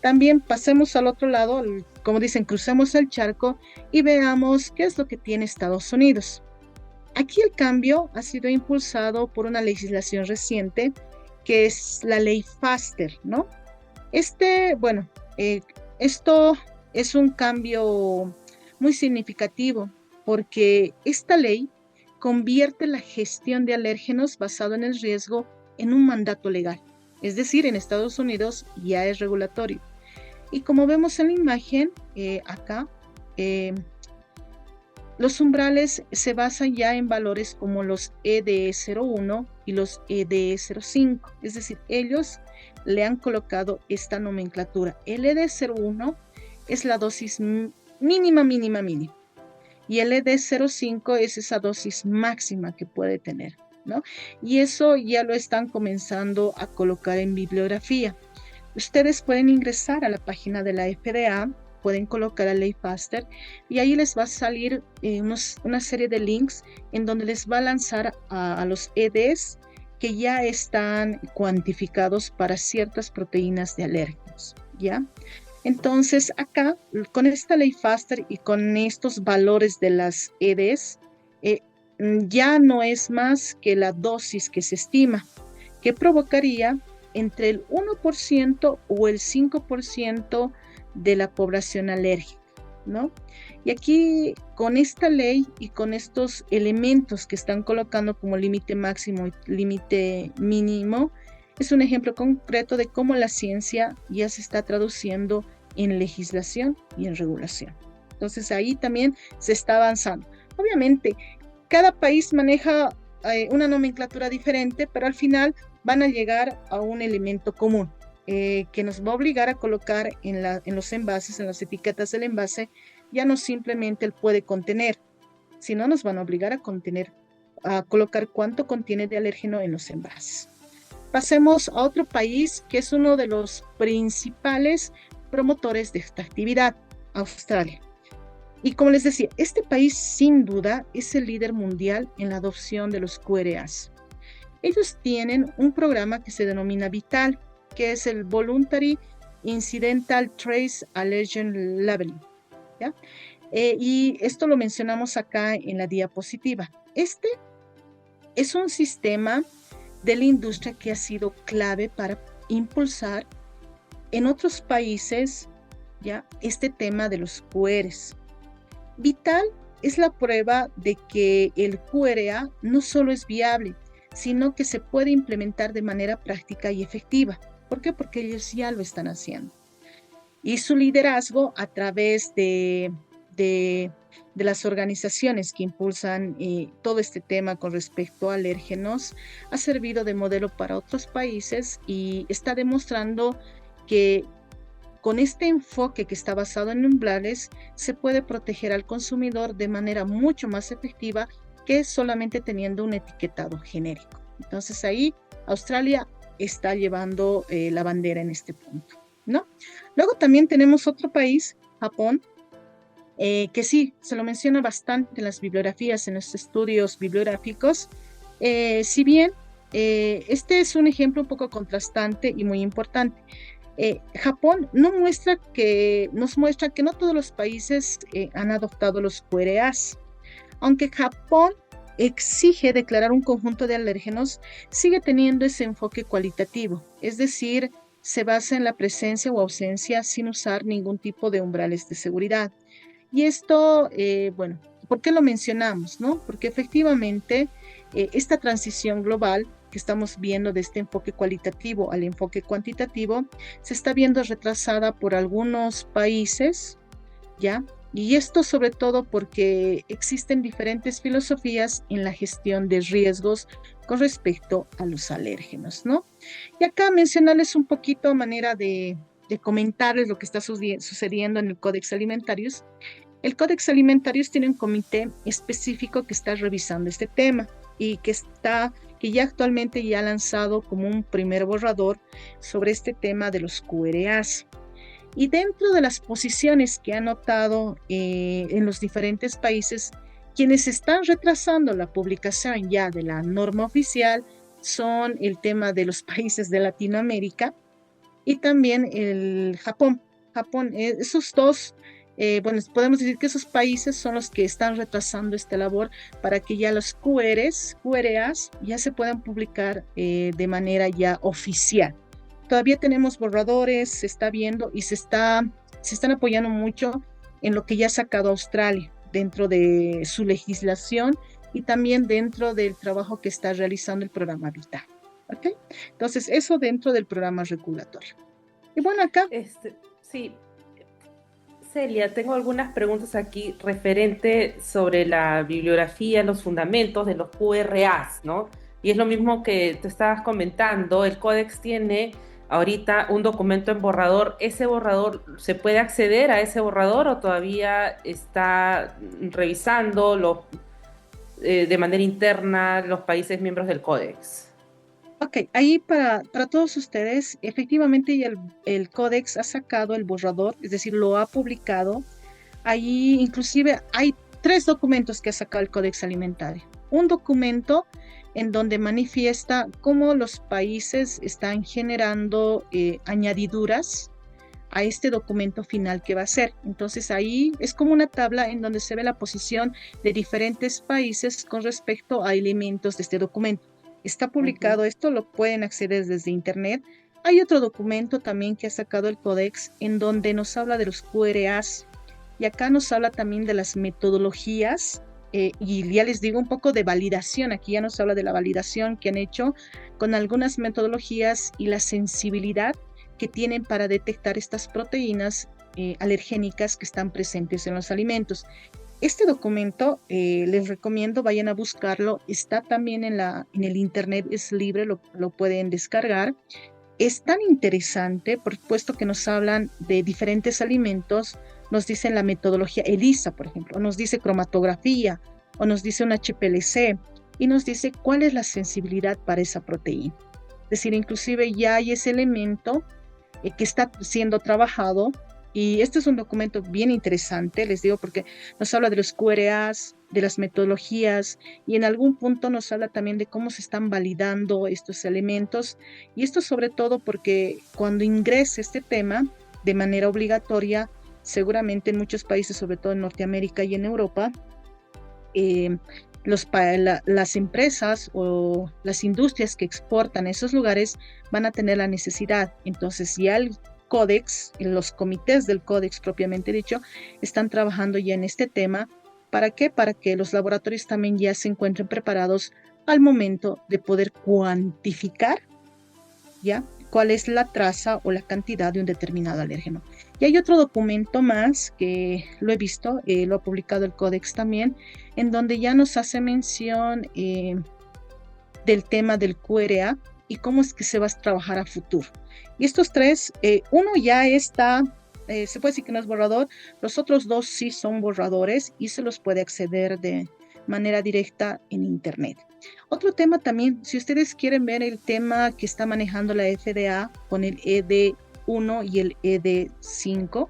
También pasemos al otro lado, como dicen, crucemos el charco y veamos qué es lo que tiene Estados Unidos. Aquí el cambio ha sido impulsado por una legislación reciente que es la ley FASTER, ¿no? Esto es un cambio muy significativo porque esta ley convierte la gestión de alérgenos basado en el riesgo en un mandato legal. Es decir, en Estados Unidos ya es regulatorio. Y como vemos en la imagen acá, los umbrales se basan ya en valores como los EDE01 y los EDE05, es decir, ellos le han colocado esta nomenclatura. El EDE01 es la dosis mínima, y el ED05 es esa dosis máxima que puede tener, ¿no? Y eso ya lo están comenzando a colocar en bibliografía. Ustedes pueden ingresar a la página de la FDA, pueden colocar a Ley Faster y ahí les va a salir una serie de links en donde les va a lanzar a los EDs que ya están cuantificados para ciertas proteínas de alérgenos, ¿ya? Entonces, acá, con esta ley Faster y con estos valores de las EDs, ya no es más que la dosis que se estima, que provocaría entre el 1% o el 5% de la población alérgica, ¿no? Y aquí, con esta ley y con estos elementos que están colocando como límite máximo y límite mínimo, es un ejemplo concreto de cómo la ciencia ya se está traduciendo en legislación y en regulación. Entonces ahí también se está avanzando. Obviamente, cada país maneja una nomenclatura diferente, pero al final van a llegar a un elemento común que nos va a obligar a colocar en los envases, en las etiquetas del envase, ya no simplemente el puede contener, sino nos van a obligar a colocar cuánto contiene de alérgeno en los envases. Pasemos a otro país que es uno de los principales promotores de esta actividad, Australia. Y como les decía, este país sin duda es el líder mundial en la adopción de los QRAs. Ellos tienen un programa que se denomina VITAL, que es el Voluntary Incidental Trace Allergen Labeling, ¿ya? Y esto lo mencionamos acá en la diapositiva. Este es un sistema de la industria que ha sido clave para impulsar en otros países, ¿ya?, este tema de los QRs. Vital es la prueba de que el QRA no solo es viable, sino que se puede implementar de manera práctica y efectiva. ¿Por qué? Porque ellos ya lo están haciendo. Y su liderazgo a través de las organizaciones que impulsan todo este tema con respecto a alérgenos ha servido de modelo para otros países y está demostrando que con este enfoque que está basado en umbrales se puede proteger al consumidor de manera mucho más efectiva que solamente teniendo un etiquetado genérico. Entonces ahí Australia está llevando la bandera en este punto, ¿no? Luego también tenemos otro país, Japón, que sí, se lo menciona bastante en las bibliografías, en los estudios bibliográficos. Si bien este es un ejemplo un poco contrastante y muy importante. Japón nos muestra que no todos los países han adoptado los QRAs. Aunque Japón exige declarar un conjunto de alérgenos, sigue teniendo ese enfoque cualitativo, es decir, se basa en la presencia o ausencia sin usar ningún tipo de umbrales de seguridad. Y esto, bueno, ¿por qué lo mencionamos, no? Porque efectivamente esta transición global que estamos viendo de este enfoque cualitativo al enfoque cuantitativo se está viendo retrasada por algunos países, ¿ya? Y esto sobre todo porque existen diferentes filosofías en la gestión de riesgos con respecto a los alérgenos, ¿no? Y acá mencionarles un poquito a manera de comentarles lo que está sucediendo en el Codex Alimentarius. El Codex Alimentarius tiene un comité específico que está revisando este tema y que ya actualmente ya ha lanzado como un primer borrador sobre este tema de los QRAs. Y dentro de las posiciones que ha notado en los diferentes países, quienes están retrasando la publicación ya de la norma oficial son el tema de los países de Latinoamérica y también el Japón. Esos dos, bueno, podemos decir que esos países son los que están retrasando esta labor para que ya los QRAs ya se puedan publicar de manera ya oficial. Todavía tenemos borradores, se está viendo y se están apoyando mucho en lo que ya ha sacado Australia dentro de su legislación y también dentro del trabajo que está realizando el programa Vital. ¿Okay? Entonces, eso dentro del programa regulatorio. Y bueno, acá. Sí. Celia, tengo algunas preguntas aquí referente sobre la bibliografía, los fundamentos de los QRAs, ¿no? Y es lo mismo que te estabas comentando, el Codex tiene ahorita un documento en borrador. ¿Ese borrador, se puede acceder a ese borrador o todavía está revisando de manera interna los países miembros del Codex? Ok, ahí para todos ustedes, efectivamente ya el Codex ha sacado el borrador, es decir, lo ha publicado. Ahí inclusive hay tres documentos que ha sacado el Codex Alimentario. Un documento en donde manifiesta cómo los países están generando añadiduras a este documento final que va a ser. Entonces ahí es como una tabla en donde se ve la posición de diferentes países con respecto a elementos de este documento. Está publicado esto, lo pueden acceder desde internet. Hay otro documento también que ha sacado el Codex en donde nos habla de los QRAs y acá nos habla también de las metodologías y ya les digo un poco de validación. Aquí ya nos habla de la validación que han hecho con algunas metodologías y la sensibilidad que tienen para detectar estas proteínas alergénicas que están presentes en los alimentos. Este documento les recomiendo, vayan a buscarlo, está también en el internet, es libre, lo pueden descargar. Es tan interesante, por supuesto que nos hablan de diferentes alimentos, nos dicen la metodología ELISA, por ejemplo, nos dice cromatografía, o nos dice un HPLC, y nos dice cuál es la sensibilidad para esa proteína. Es decir, inclusive ya hay ese elemento que está siendo trabajado, y este es un documento bien interesante, les digo, porque nos habla de los QRAs, de las metodologías, y en algún punto nos habla también de cómo se están validando estos elementos, y esto sobre todo porque cuando ingrese este tema de manera obligatoria, seguramente en muchos países, sobre todo en Norteamérica y en Europa, las empresas o las industrias que exportan a esos lugares van a tener la necesidad. Entonces ya el Codex, los comités del Codex propiamente dicho, están trabajando ya en este tema. ¿Para qué? Para que los laboratorios también ya se encuentren preparados al momento de poder cuantificar, ¿ya?, cuál es la traza o la cantidad de un determinado alérgeno. Y hay otro documento más que lo he visto, lo ha publicado el Codex también, en donde ya nos hace mención del tema del QRA y cómo es que se va a trabajar a futuro. Y estos tres, uno ya está, se puede decir que no es borrador, los otros dos sí son borradores y se los puede acceder de manera directa en internet. Otro tema también, si ustedes quieren ver el tema que está manejando la FDA con el ED1 y el ED5,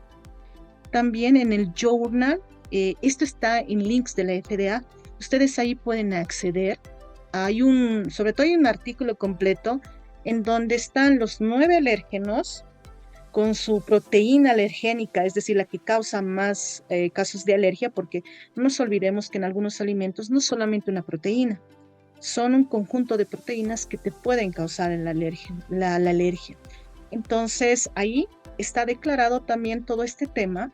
también en el journal, esto está en links de la FDA, ustedes ahí pueden acceder. Sobre todo hay un artículo completo en donde están los 9 alérgenos con su proteína alergénica, es decir, la que causa más casos de alergia, porque no nos olvidemos que en algunos alimentos no solamente una proteína, son un conjunto de proteínas que te pueden causar la alergia. Entonces, ahí está declarado también todo este tema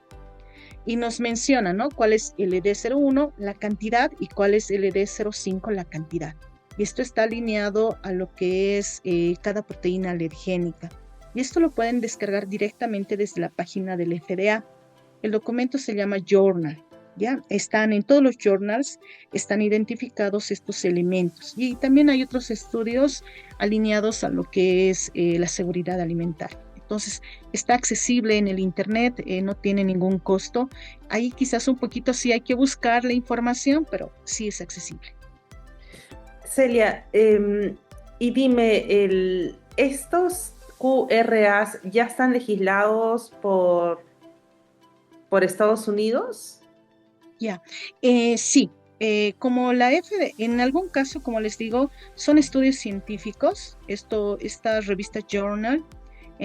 y nos menciona, ¿no?, cuál es el ED01, la cantidad, y cuál es el ED05, la cantidad. Y esto está alineado a lo que es cada proteína alergénica. Y esto lo pueden descargar directamente desde la página del FDA. El documento se llama Journal. ¿Ya? Están en todos los journals, están identificados estos elementos. Y también hay otros estudios alineados a lo que es la seguridad alimentaria. Entonces, está accesible en el internet, no tiene ningún costo. Ahí quizás un poquito sí hay que buscar la información, pero sí es accesible. Celia, y dime, ¿estos QRAs ya están legislados por Estados Unidos? Ya, sí, como la FDA, en algún caso, como les digo, son estudios científicos. Esta revista Journal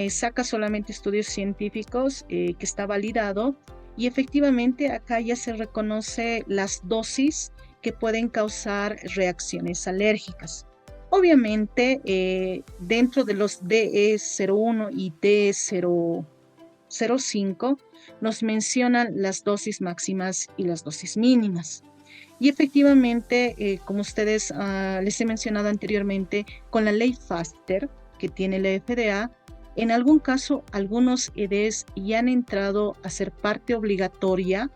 saca solamente estudios científicos que está validado, y efectivamente acá ya se reconoce las dosis que pueden causar reacciones alérgicas. Obviamente, dentro de los DE01 y DE005 nos mencionan las dosis máximas y las dosis mínimas. Y efectivamente, como ustedes les he mencionado anteriormente, con la ley FASTER que tiene la FDA, En algún caso, algunos EDEs ya han entrado a ser parte obligatoria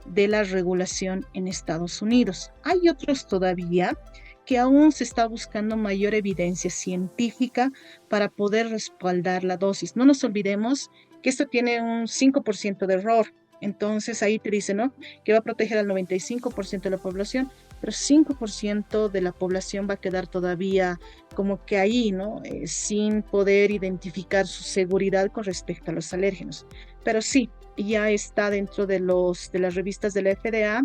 de la regulación en Estados Unidos. Hay otros todavía que aún se está buscando mayor evidencia científica para poder respaldar la dosis. No nos olvidemos que esto tiene un 5% de error. Entonces ahí te dice, ¿no? Que va a proteger al 95% de la población, pero 5% de la población va a quedar todavía como que ahí, ¿no? Sin poder identificar su seguridad con respecto a los alérgenos. Pero sí, ya está dentro de las revistas de la FDA,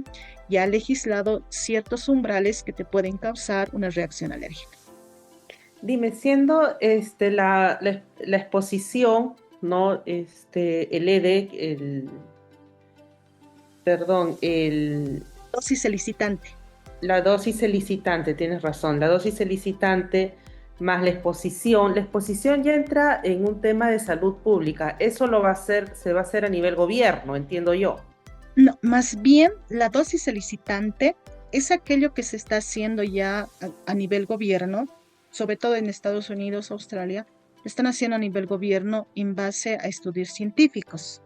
ya ha legislado ciertos umbrales que te pueden causar una reacción alérgica. Dime, siendo la exposición, ¿no? El ED, perdón, Dosis elicitante. la dosis elicitante, tienes razón, la dosis elicitante más la exposición ya entra en un tema de salud pública. Eso se va a hacer a nivel gobierno, entiendo yo. No, más bien la dosis elicitante es aquello que se está haciendo ya a nivel gobierno, sobre todo en Estados Unidos, Australia, lo están haciendo a nivel gobierno en base a estudios científicos,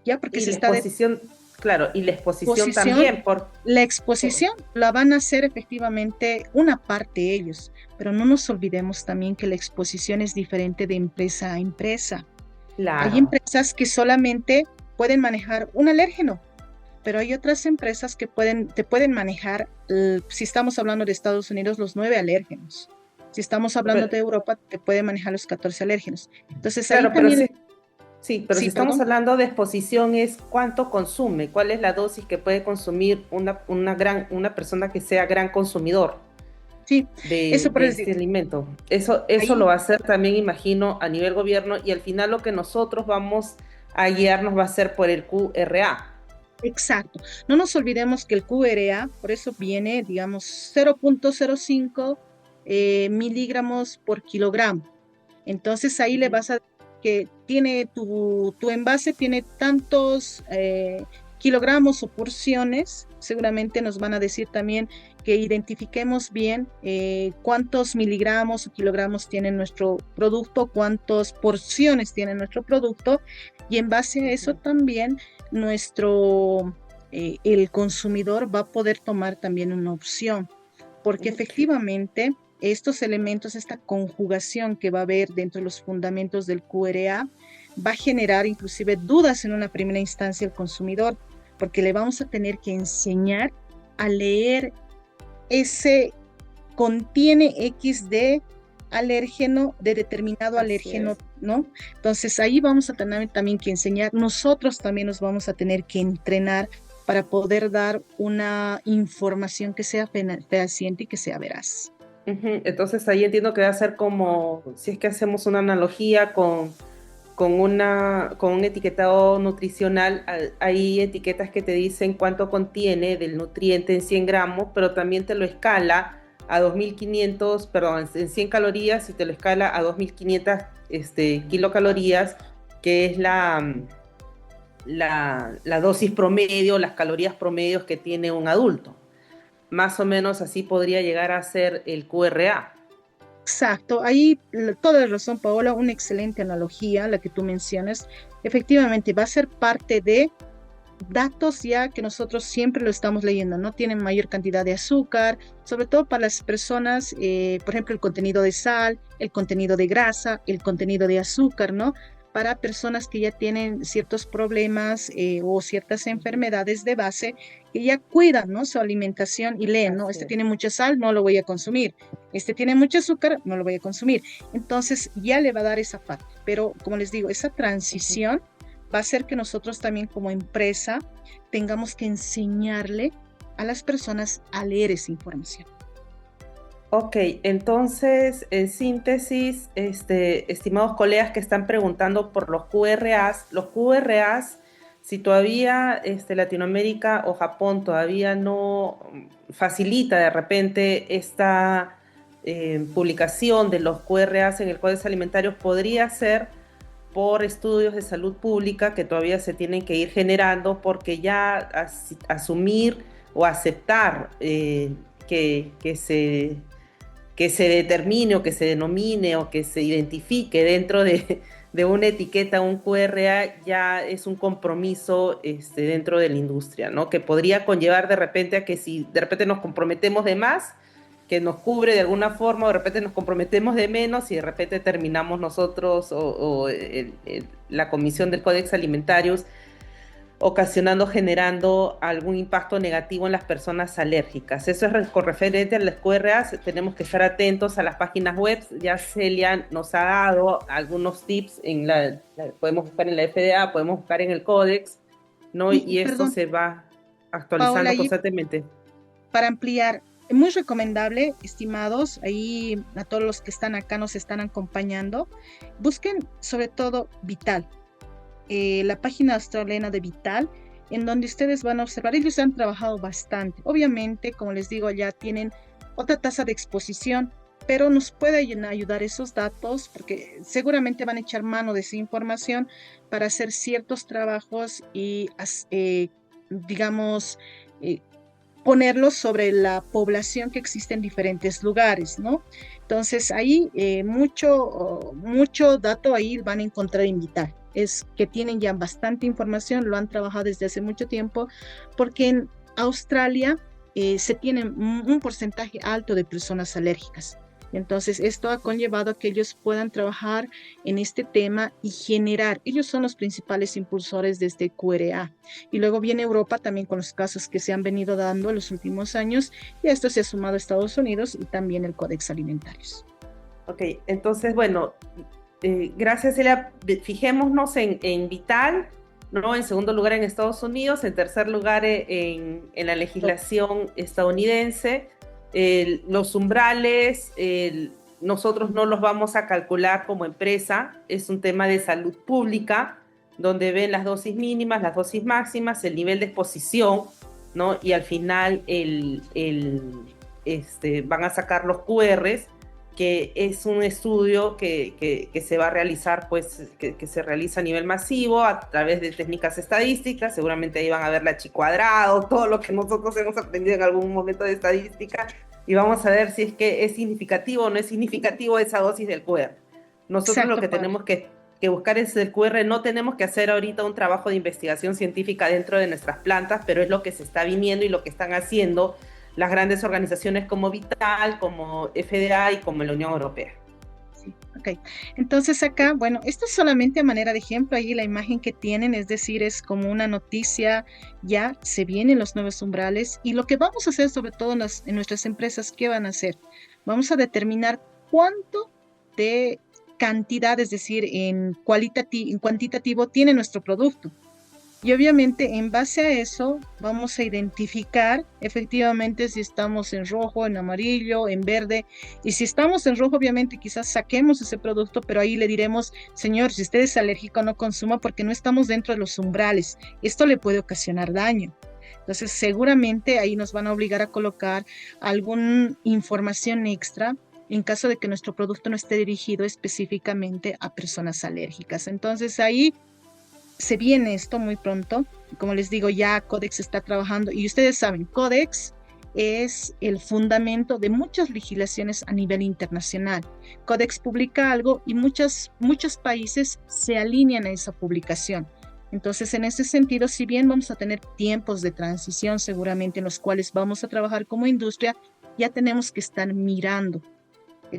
ya porque Y se la está de exposición, claro, y la exposición exposición, también la por- exposición la van a hacer efectivamente una parte ellos, pero no nos olvidemos también que la exposición es diferente de empresa a empresa. Hay claro. empresas que solamente pueden manejar un alérgeno, pero hay otras empresas que te pueden manejar, si estamos hablando de Estados Unidos, los 9 alérgenos. Si estamos hablando Pero- de Europa, te pueden manejar los 14 alérgenos. Entonces ahí claro, pero también, sí, sí, pero si sí, estamos perdón, hablando de exposición es cuánto consume, cuál es la dosis que puede consumir una persona que sea gran consumidor sí, eso por de decir, este alimento. Eso lo ahí, va a hacer también, imagino, a nivel gobierno y al final lo que nosotros vamos a guiarnos va a ser por el QRA. exacto. No nos olvidemos que el QRA, por eso viene, digamos, 0,05 miligramos por kilogramo. Entonces ahí le vas a que tiene tu envase tiene tantos kilogramos o porciones. Seguramente nos van a decir también que identifiquemos bien cuántos miligramos o kilogramos tiene nuestro producto, cuántas porciones tiene nuestro producto, y en base a eso también el consumidor va a poder tomar también una opción, porque Ok. efectivamente estos elementos, esta conjugación que va a haber dentro de los fundamentos del QRA, va a generar inclusive dudas en una primera instancia al consumidor, porque le vamos a tener que enseñar a leer ese contiene X de alérgeno, de determinado Así alérgeno, es. ¿no? Entonces ahí vamos a tener también que enseñar, nosotros también nos vamos a tener que entrenar para poder dar una información que sea fehaciente y que sea veraz. Ujú. Entonces ahí entiendo que va a ser como, si es que hacemos una analogía con un etiquetado nutricional, hay etiquetas que te dicen cuánto contiene del nutriente en 100 gramos, pero también te lo escala a 2500, perdón, en 100 calorías y te lo escala a 2500 kilocalorías, que es la dosis promedio, las calorías promedios que tiene un adulto. Más o menos así podría llegar a ser el QRA. Exacto, ahí toda la razón, Paola, una excelente analogía, la que tú mencionas. Efectivamente, va a ser parte de datos ya que nosotros siempre lo estamos leyendo, ¿no? Tienen mayor cantidad de azúcar, sobre todo para las personas, por ejemplo, el contenido de sal, el contenido de grasa, el contenido de azúcar, ¿no? Para personas que ya tienen ciertos problemas o ciertas enfermedades de base, que ya cuidan, ¿no? Su alimentación y leen, ¿no? Así Este es. tiene mucha sal, no lo voy a consumir. Este tiene mucho azúcar, no lo voy a consumir. Entonces ya le va a dar esa parte. Pero como les digo, esa Ujú. transición va a ser que nosotros también como empresa tengamos que enseñarle a las personas a leer esa información. Ok, entonces, en síntesis, estimados colegas que están preguntando por los QRAs, si todavía Latinoamérica o Japón todavía no facilita de repente esta publicación de los QRAs en el Código Alimentario, podría ser por estudios de salud pública que todavía se tienen que ir generando, porque ya asumir o aceptar que se determine o que se denomine o que se identifique dentro de una etiqueta, un QRA, ya es un compromiso dentro de la industria, ¿no? Que podría conllevar de repente a que si de repente nos comprometemos de más, que nos cubre de alguna forma, o de repente nos comprometemos de menos y de repente terminamos nosotros la Comisión del Códex Alimentarios ocasionando, generando algún impacto negativo en las personas alérgicas. Eso es con referente a las QRAs, tenemos que estar atentos a las páginas web. Ya Celia nos ha dado algunos tips, podemos buscar en la FDA, podemos buscar en el Códex, ¿no? Y esto Perdón, se va Paola, actualizando y constantemente. para ampliar, muy recomendable, estimados, ahí a todos los que están acá nos están acompañando, busquen sobre todo Vital, la página australiana de Vital, en donde ustedes van a observar, ellos han trabajado bastante. Obviamente, como les digo, ya tienen otra tasa de exposición, pero nos pueden ayudar esos datos porque seguramente van a echar mano de esa información para hacer ciertos trabajos y, digamos, eh, ponerlos sobre la población que existe en diferentes lugares, ¿no? Entonces ahí mucho dato ahí van a encontrar en Vital. Es que tienen ya bastante información, lo han trabajado desde hace mucho tiempo, porque en Australia se tiene un porcentaje alto de personas alérgicas. Entonces, esto ha conllevado a que ellos puedan trabajar en este tema y generar. Ellos son los principales impulsores de este QRA. Y luego viene Europa también con los casos que se han venido dando en los últimos años, y a esto se ha sumado Estados Unidos y también el Códex Alimentarios. Ok, entonces, bueno, gracias, Celia. Fijémonos en Vital, ¿no? En segundo lugar en Estados Unidos, en tercer lugar en la legislación estadounidense. Los umbrales, nosotros no los vamos a calcular como empresa, es un tema de salud pública, donde ven las dosis mínimas, las dosis máximas, el nivel de exposición, ¿no? Y al final van a sacar los QRs, que es un estudio que se va a realizar, pues, que se realiza a nivel masivo a través de técnicas estadísticas. Seguramente ahí van a ver la chi cuadrado, todo lo que nosotros hemos aprendido en algún momento de estadística, y vamos a ver si es que es significativo o no es significativo esa dosis del QR. Nosotros Exacto, lo que Pablo. tenemos que buscar es el QR, no tenemos que hacer ahorita un trabajo de investigación científica dentro de nuestras plantas, pero es lo que se está viniendo y lo que están haciendo las grandes organizaciones como Vital, como FDA y como la Unión Europea. Sí, ok. Entonces acá, bueno, esto es solamente a manera de ejemplo, ahí la imagen que tienen, es decir, es como una noticia, ya se vienen los nuevos umbrales y lo que vamos a hacer, sobre todo en nuestras empresas, ¿qué van a hacer? Vamos a determinar cuánto de cantidad, es decir, en cuantitativo tiene nuestro producto. Y obviamente en base a eso vamos a identificar efectivamente si estamos en rojo, en amarillo, en verde. Y si estamos en rojo, obviamente quizás saquemos ese producto, pero ahí le diremos, señor, si usted es alérgico, no consuma porque no estamos dentro de los umbrales. Esto le puede ocasionar daño. Entonces seguramente ahí nos van a obligar a colocar alguna información extra en caso de que nuestro producto no esté dirigido específicamente a personas alérgicas. Entonces ahí se viene esto muy pronto. Como les digo, ya Codex está trabajando y ustedes saben, Codex es el fundamento de muchas legislaciones a nivel internacional. Codex publica algo y muchos países se alinean a esa publicación. Entonces, en ese sentido, si bien vamos a tener tiempos de transición seguramente en los cuales vamos a trabajar como industria, ya tenemos que estar mirando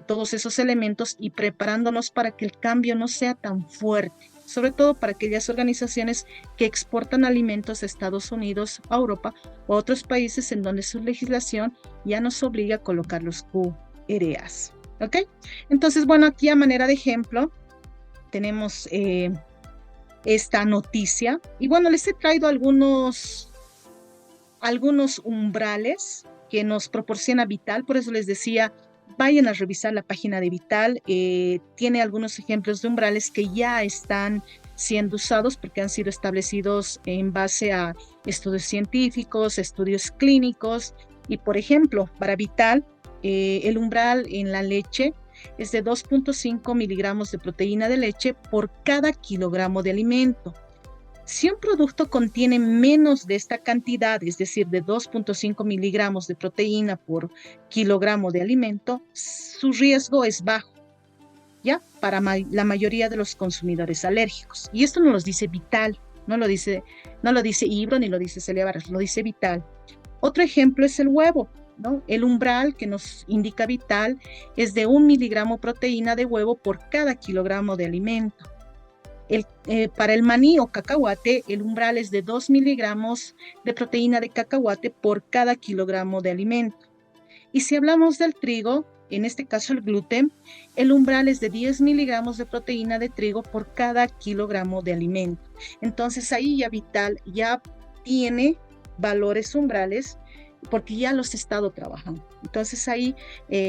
todos esos elementos y preparándonos para que el cambio no sea tan fuerte, sobre todo para aquellas organizaciones que exportan alimentos a Estados Unidos, a Europa o a otros países en donde su legislación ya nos obliga a colocar los QRAs. ¿Ok? Entonces, bueno, aquí a manera de ejemplo tenemos esta noticia y bueno, les he traído algunos umbrales que nos proporciona Vital, por eso les decía, vayan a revisar la página de Vital, tiene algunos ejemplos de umbrales que ya están siendo usados porque han sido establecidos en base a estudios científicos, estudios clínicos, y por ejemplo, para Vital, el umbral en la leche es de 2.5 miligramos de proteína de leche por cada kilogramo de alimento. Si un producto contiene menos de esta cantidad, es decir, de 2.5 miligramos de proteína por kilogramo de alimento, su riesgo es bajo. ¿ya? Para la mayoría de los consumidores alérgicos. Y esto nos lo dice Vital, no lo dice Ibro ni lo dice Celia Barras, lo dice Vital. Otro ejemplo es el huevo, ¿no? El umbral que nos indica Vital es de 1 miligramo proteína de huevo por cada kilogramo de alimento. Para el maní o cacahuate, el umbral es de 2 miligramos de proteína de cacahuate por cada kilogramo de alimento. Y si hablamos del trigo, en este caso el gluten, el umbral es de 10 miligramos de proteína de trigo por cada kilogramo de alimento. Entonces ahí ya Vital ya tiene valores umbrales porque ya los he estado trabajando. Entonces ahí,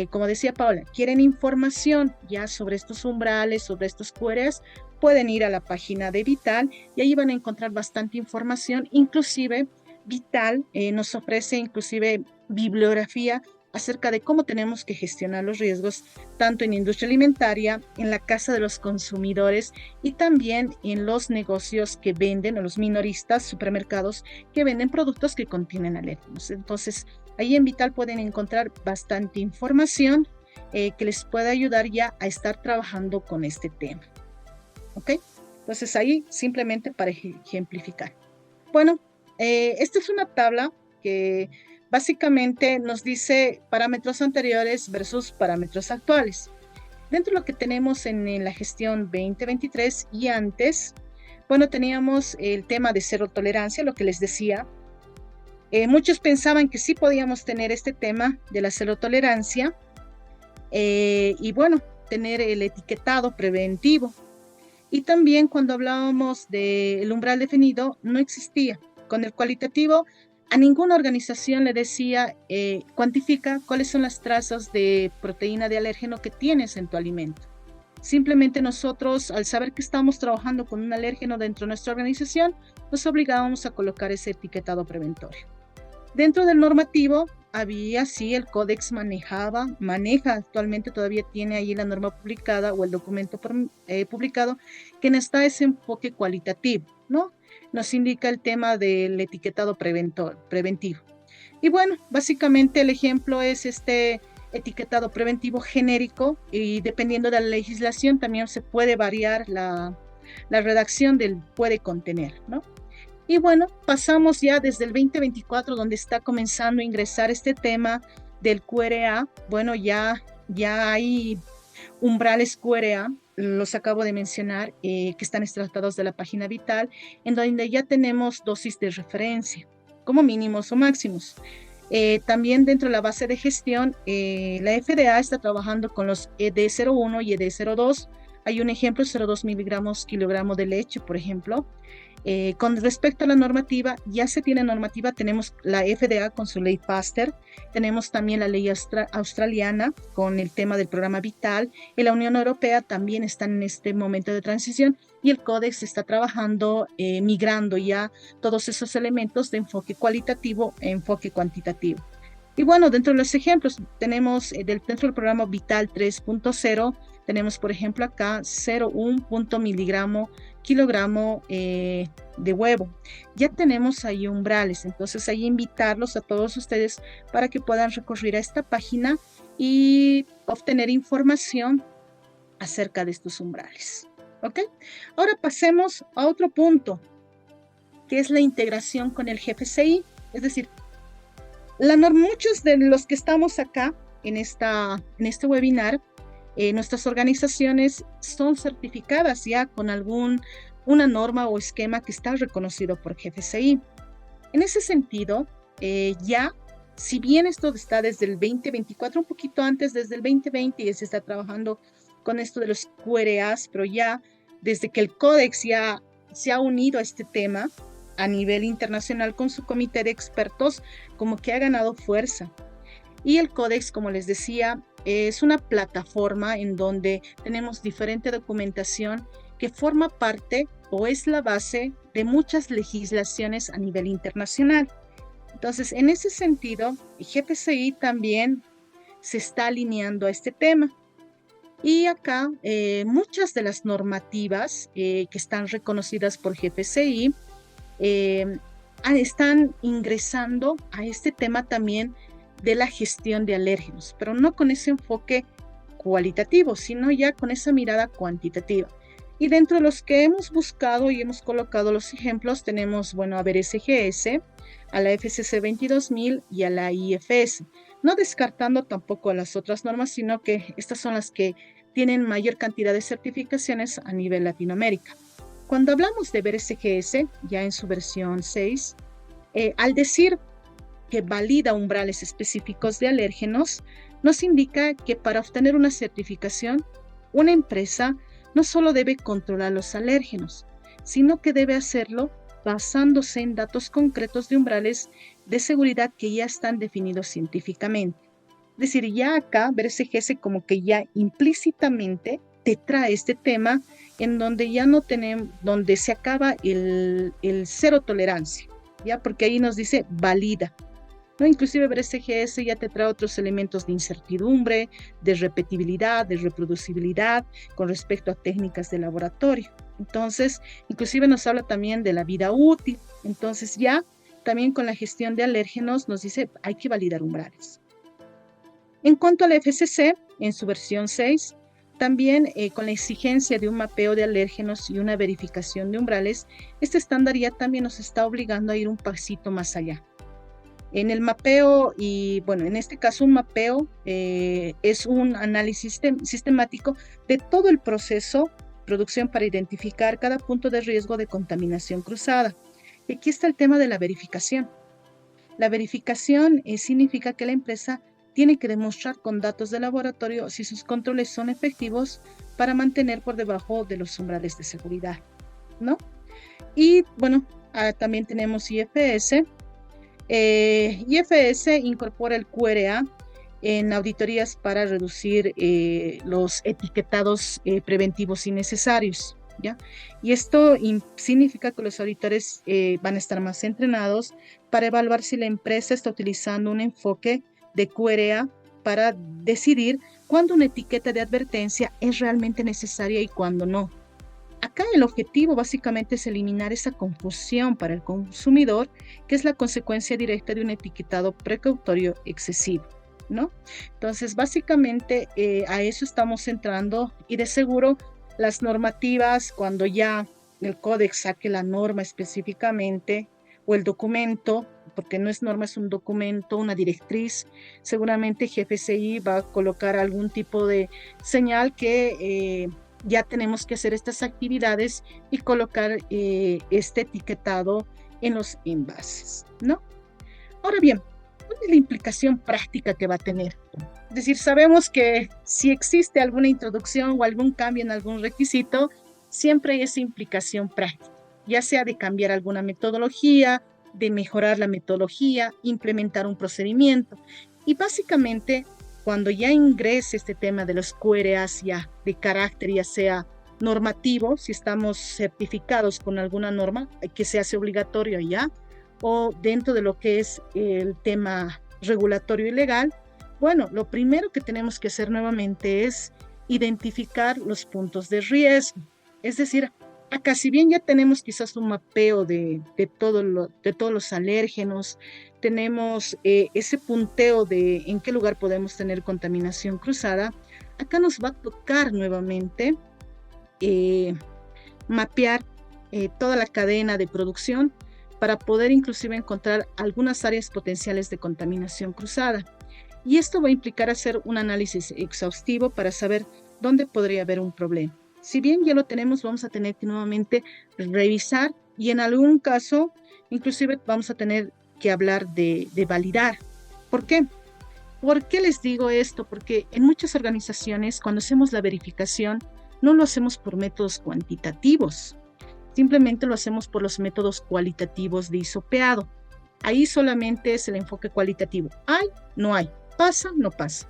como decía Paola, quieren información ya sobre estos umbrales, sobre estos QRs, pueden ir a la página de Vital y ahí van a encontrar bastante información. Inclusive Vital nos ofrece inclusive bibliografía acerca de cómo tenemos que gestionar los riesgos, tanto en industria alimentaria, en la casa de los consumidores y también en los negocios que venden, o los minoristas, supermercados, que venden productos que contienen alérgenos. Entonces, ahí en Vital pueden encontrar bastante información que les pueda ayudar ya a estar trabajando con este tema. ¿Ok? Entonces, ahí simplemente para ejemplificar. Bueno, esta es una tabla que básicamente nos dice parámetros anteriores versus parámetros actuales. Dentro de lo que tenemos en la gestión 2023 y antes, bueno, teníamos el tema de cero tolerancia, lo que les decía. Muchos pensaban que sí podíamos tener este tema de la cero tolerancia y bueno, tener el etiquetado preventivo. Y también cuando hablábamos del umbral definido, no existía. Con el cualitativo, a ninguna organización le decía, cuantifica cuáles son las trazas de proteína de alérgeno que tienes en tu alimento. Simplemente nosotros, al saber que estamos trabajando con un alérgeno dentro de nuestra organización, nos obligábamos a colocar ese etiquetado preventorio. Dentro del normativo, había, sí, el códex maneja, actualmente todavía tiene ahí la norma publicada o el documento publicado, que nos da ese enfoque cualitativo, ¿no? Nos indica el tema del etiquetado preventivo. Y bueno, básicamente el ejemplo es este etiquetado preventivo genérico y dependiendo de la legislación también se puede variar la redacción del puede contener, ¿no? Y bueno, pasamos ya desde el 2024 donde está comenzando a ingresar este tema del QRA. Bueno, ya hay umbrales QRA, los acabo de mencionar, que están extractados de la página Vital, en donde ya tenemos dosis de referencia, como mínimos o máximos. También dentro de la base de gestión, la FDA está trabajando con los ED01 y ED02. Hay un ejemplo, 0,2 miligramos kilogramo de leche, por ejemplo. Con respecto a la normativa, ya se tiene normativa, tenemos la FDA con su ley FASTER, tenemos también la ley australiana con el tema del programa Vital, y la Unión Europea también está en este momento de transición, y el Códex está trabajando, migrando ya todos esos elementos de enfoque cualitativo a enfoque cuantitativo. Y bueno, dentro de los ejemplos, tenemos dentro del programa Vital 3.0, tenemos por ejemplo acá 0,1 miligramo kilogramo de huevo. Ya tenemos ahí umbrales, entonces ahí invitarlos a todos ustedes para que puedan recurrir a esta página y obtener información acerca de estos umbrales. ¿Ok? Ahora pasemos a otro punto, que es la integración con el GFCI, es decir, muchos de los que estamos acá en este webinar, nuestras organizaciones son certificadas ya con una norma o esquema que está reconocido por GFCI. En ese sentido, ya, si bien esto está desde el 2024, un poquito antes, desde el 2020 ya se está trabajando con esto de los QRAs, pero ya desde que el Códex ya se ha unido a este tema a nivel internacional con su comité de expertos, como que ha ganado fuerza. Y el Códex, como les decía, es una plataforma en donde tenemos diferente documentación que forma parte o es la base de muchas legislaciones a nivel internacional. Entonces, en ese sentido, GFCI también se está alineando a este tema. Y acá, muchas de las normativas que están reconocidas por GFCI están ingresando a este tema también de la gestión de alérgenos, pero no con ese enfoque cualitativo, sino ya con esa mirada cuantitativa. Y dentro de los que hemos buscado y hemos colocado los ejemplos, tenemos, bueno, a ver, SGS, a la FCC 22000 y a la IFS, no descartando tampoco a las otras normas, sino que estas son las que tienen mayor cantidad de certificaciones a nivel Latinoamérica. Cuando hablamos de ver SGS, ya en su versión 6, al decir que valida umbrales específicos de alérgenos, nos indica que para obtener una certificación, una empresa no solo debe controlar los alérgenos, sino que debe hacerlo basándose en datos concretos de umbrales de seguridad que ya están definidos científicamente. Es decir, ya acá BRCGS como que ya implícitamente te trae este tema en donde ya no tenemos, donde se acaba el cero tolerancia, ¿ya? Porque ahí nos dice valida, ¿no? Inclusive BRCGS ya te trae otros elementos de incertidumbre, de repetibilidad, de reproducibilidad con respecto a técnicas de laboratorio. Entonces, inclusive nos habla también de la vida útil. Entonces ya también con la gestión de alérgenos nos dice hay que validar umbrales. En cuanto a la FCC, en su versión 6, también con la exigencia de un mapeo de alérgenos y una verificación de umbrales, este estándar ya también nos está obligando a ir un pasito más allá. En el mapeo, y bueno, en este caso un mapeo es un análisis sistemático de todo el proceso de producción para identificar cada punto de riesgo de contaminación cruzada. Y aquí está el tema de la verificación. La verificación significa que la empresa tiene que demostrar con datos de laboratorio si sus controles son efectivos para mantener por debajo de los umbrales de seguridad, ¿no? Y bueno, también tenemos IFS. IFS incorpora el QRA en auditorías para reducir los etiquetados preventivos innecesarios, ¿ya? Y esto significa que los auditores van a estar más entrenados para evaluar si la empresa está utilizando un enfoque de QRA para decidir cuándo una etiqueta de advertencia es realmente necesaria y cuándo no. Acá el objetivo básicamente es eliminar esa confusión para el consumidor, que es la consecuencia directa de un etiquetado precautorio excesivo, ¿no? Entonces, básicamente a eso estamos entrando y de seguro las normativas, cuando ya el códex saque la norma específicamente o el documento, porque no es norma, es un documento, una directriz, seguramente GFCI va a colocar algún tipo de señal que ya tenemos que hacer estas actividades y colocar este etiquetado en los envases, ¿no? Ahora bien, ¿cuál es la implicación práctica que va a tener? Es decir, sabemos que si existe alguna introducción o algún cambio en algún requisito, siempre hay esa implicación práctica, ya sea de cambiar alguna metodología, de mejorar la metodología, implementar un procedimiento. Y básicamente, cuando ya ingrese este tema de los QRAs ya de carácter, ya sea normativo, si estamos certificados con alguna norma que se hace obligatorio ya, o dentro de lo que es el tema regulatorio y legal, bueno, lo primero que tenemos que hacer nuevamente es identificar los puntos de riesgo. Es decir, acá si bien ya tenemos quizás un mapeo de todos los alérgenos, tenemos ese punteo de en qué lugar podemos tener contaminación cruzada, acá nos va a tocar nuevamente mapear toda la cadena de producción para poder inclusive encontrar algunas áreas potenciales de contaminación cruzada. Y esto va a implicar hacer un análisis exhaustivo para saber dónde podría haber un problema. Si bien ya lo tenemos, vamos a tener que nuevamente revisar y en algún caso, inclusive vamos a tener que hablar de validar. ¿Por qué? ¿Por qué les digo esto? Porque en muchas organizaciones, cuando hacemos la verificación, no lo hacemos por métodos cuantitativos, simplemente lo hacemos por los métodos cualitativos de hisopeado. Ahí solamente es el enfoque cualitativo. ¿Hay? No hay. ¿Pasa? No pasa.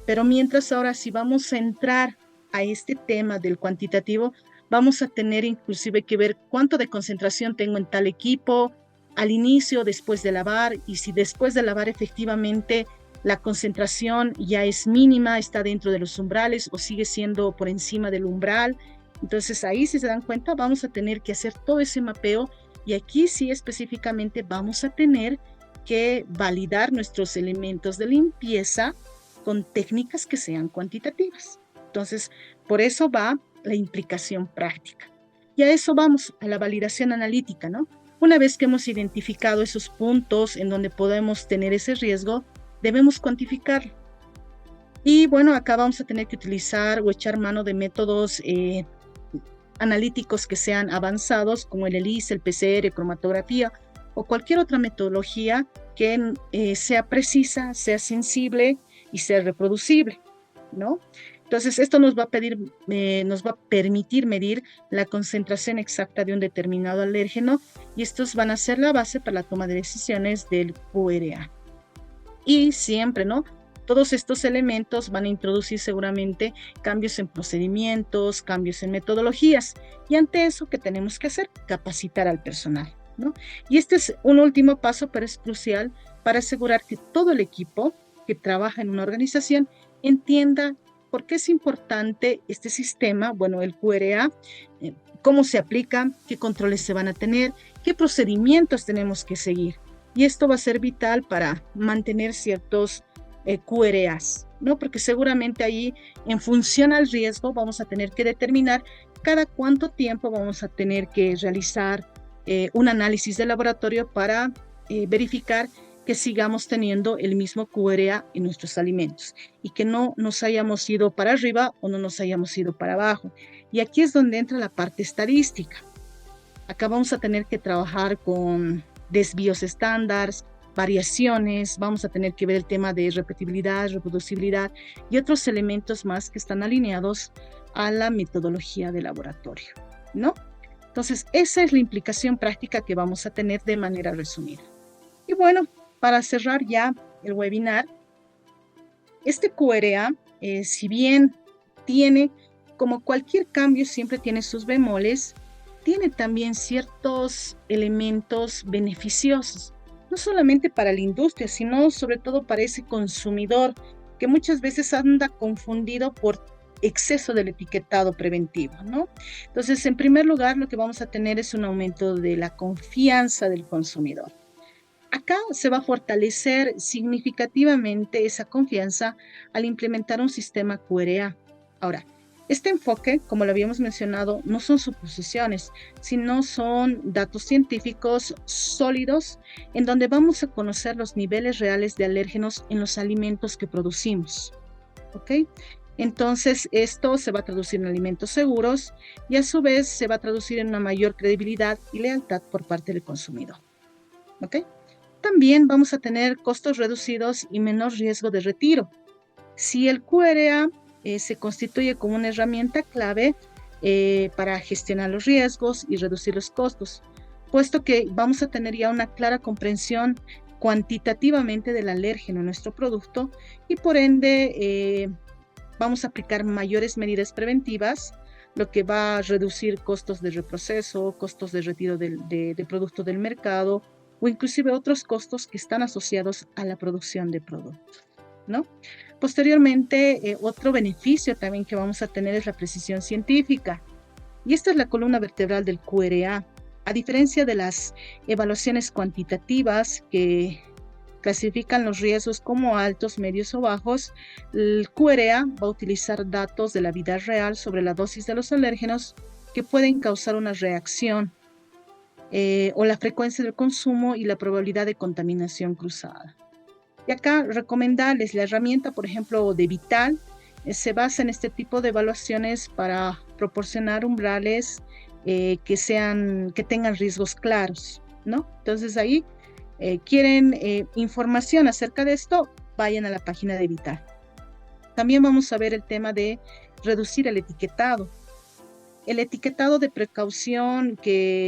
Pero mientras ahora, si vamos a entrar a este tema del cuantitativo, vamos a tener inclusive que ver cuánto de concentración tengo en tal equipo, al inicio, después de lavar, y si después de lavar efectivamente la concentración ya es mínima, está dentro de los umbrales o sigue siendo por encima del umbral. Entonces ahí, si se dan cuenta, vamos a tener que hacer todo ese mapeo y aquí sí específicamente vamos a tener que validar nuestros elementos de limpieza con técnicas que sean cuantitativas. Entonces, por eso va la implicación práctica. Y a eso vamos, a la validación analítica, ¿no? Una vez que hemos identificado esos puntos en donde podemos tener ese riesgo, debemos cuantificarlo. Y bueno, acá vamos a tener que utilizar o echar mano de métodos analíticos que sean avanzados, como el ELISA, el PCR, cromatografía o cualquier otra metodología que sea precisa, sea sensible y sea reproducible, ¿no? Entonces, esto nos va a permitir medir la concentración exacta de un determinado alérgeno y estos van a ser la base para la toma de decisiones del QRA. Y siempre, ¿no? Todos estos elementos van a introducir seguramente cambios en procedimientos, cambios en metodologías. Y ante eso, ¿qué tenemos que hacer? Capacitar al personal, ¿no? Y este es un último paso, pero es crucial para asegurar que todo el equipo que trabaja en una organización entienda por qué es importante este sistema, bueno, el QRA, cómo se aplica, qué controles se van a tener, qué procedimientos tenemos que seguir. Y esto va a ser vital para mantener ciertos QRAs, ¿no? Porque seguramente ahí, en función al riesgo, vamos a tener que determinar cada cuánto tiempo vamos a tener que realizar un análisis de laboratorio para verificar que sigamos teniendo el mismo QRA en nuestros alimentos y que no nos hayamos ido para arriba o no nos hayamos ido para abajo. Y aquí es donde entra la parte estadística. Acá vamos a tener que trabajar con desvíos estándares, variaciones, vamos a tener que ver el tema de repetibilidad, reproducibilidad y otros elementos más que están alineados a la metodología de laboratorio, ¿no? Entonces, esa es la implicación práctica que vamos a tener de manera resumida. Y bueno, para cerrar ya el webinar, este QRA, si bien tiene, como cualquier cambio, siempre tiene sus bemoles, tiene también ciertos elementos beneficiosos, no solamente para la industria, sino sobre todo para ese consumidor que muchas veces anda confundido por exceso del etiquetado preventivo, ¿no? Entonces, en primer lugar, lo que vamos a tener es un aumento de la confianza del consumidor. Acá se va a fortalecer significativamente esa confianza al implementar un sistema QRA. Ahora, este enfoque, como lo habíamos mencionado, no son suposiciones, sino son datos científicos sólidos en donde vamos a conocer los niveles reales de alérgenos en los alimentos que producimos. ¿Ok? Entonces, esto se va a traducir en alimentos seguros y a su vez se va a traducir en una mayor credibilidad y lealtad por parte del consumidor. ¿Ok? También vamos a tener costos reducidos y menor riesgo de retiro. Si el QRA se constituye como una herramienta clave para gestionar los riesgos y reducir los costos, puesto que vamos a tener ya una clara comprensión cuantitativamente del alérgeno en nuestro producto y por ende vamos a aplicar mayores medidas preventivas, lo que va a reducir costos de reproceso, costos de retiro de producto del mercado, o inclusive otros costos que están asociados a la producción de productos, ¿no? Posteriormente, otro beneficio también que vamos a tener es la precisión científica. Y esta es la columna vertebral del QRA. A diferencia de las evaluaciones cuantitativas que clasifican los riesgos como altos, medios o bajos, el QRA va a utilizar datos de la vida real sobre la dosis de los alérgenos que pueden causar una reacción o la frecuencia del consumo y la probabilidad de contaminación cruzada. Y acá recomendarles la herramienta, por ejemplo, de Vital, se basa en este tipo de evaluaciones para proporcionar umbrales que tengan riesgos claros, ¿no? Entonces ahí quieren información acerca de esto, vayan a la página de Vital. También vamos a ver el tema de reducir el etiquetado. El etiquetado de precaución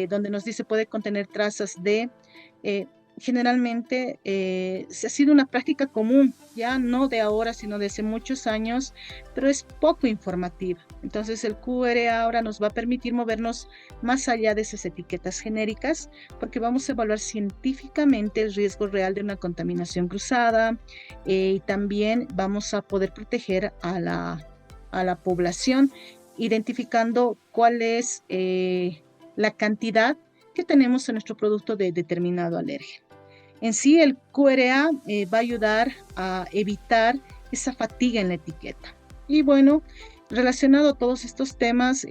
donde nos dice puede contener trazas de, generalmente se ha sido una práctica común, ya no de ahora, sino de hace muchos años, pero es poco informativa. Entonces el QRA ahora nos va a permitir movernos más allá de esas etiquetas genéricas, porque vamos a evaluar científicamente el riesgo real de una contaminación cruzada y también vamos a poder proteger a la población, identificando cuál es la cantidad que tenemos en nuestro producto de determinado alérgeno. En sí, el QRA va a ayudar a evitar esa fatiga en la etiqueta. Y bueno, relacionado a todos estos temas,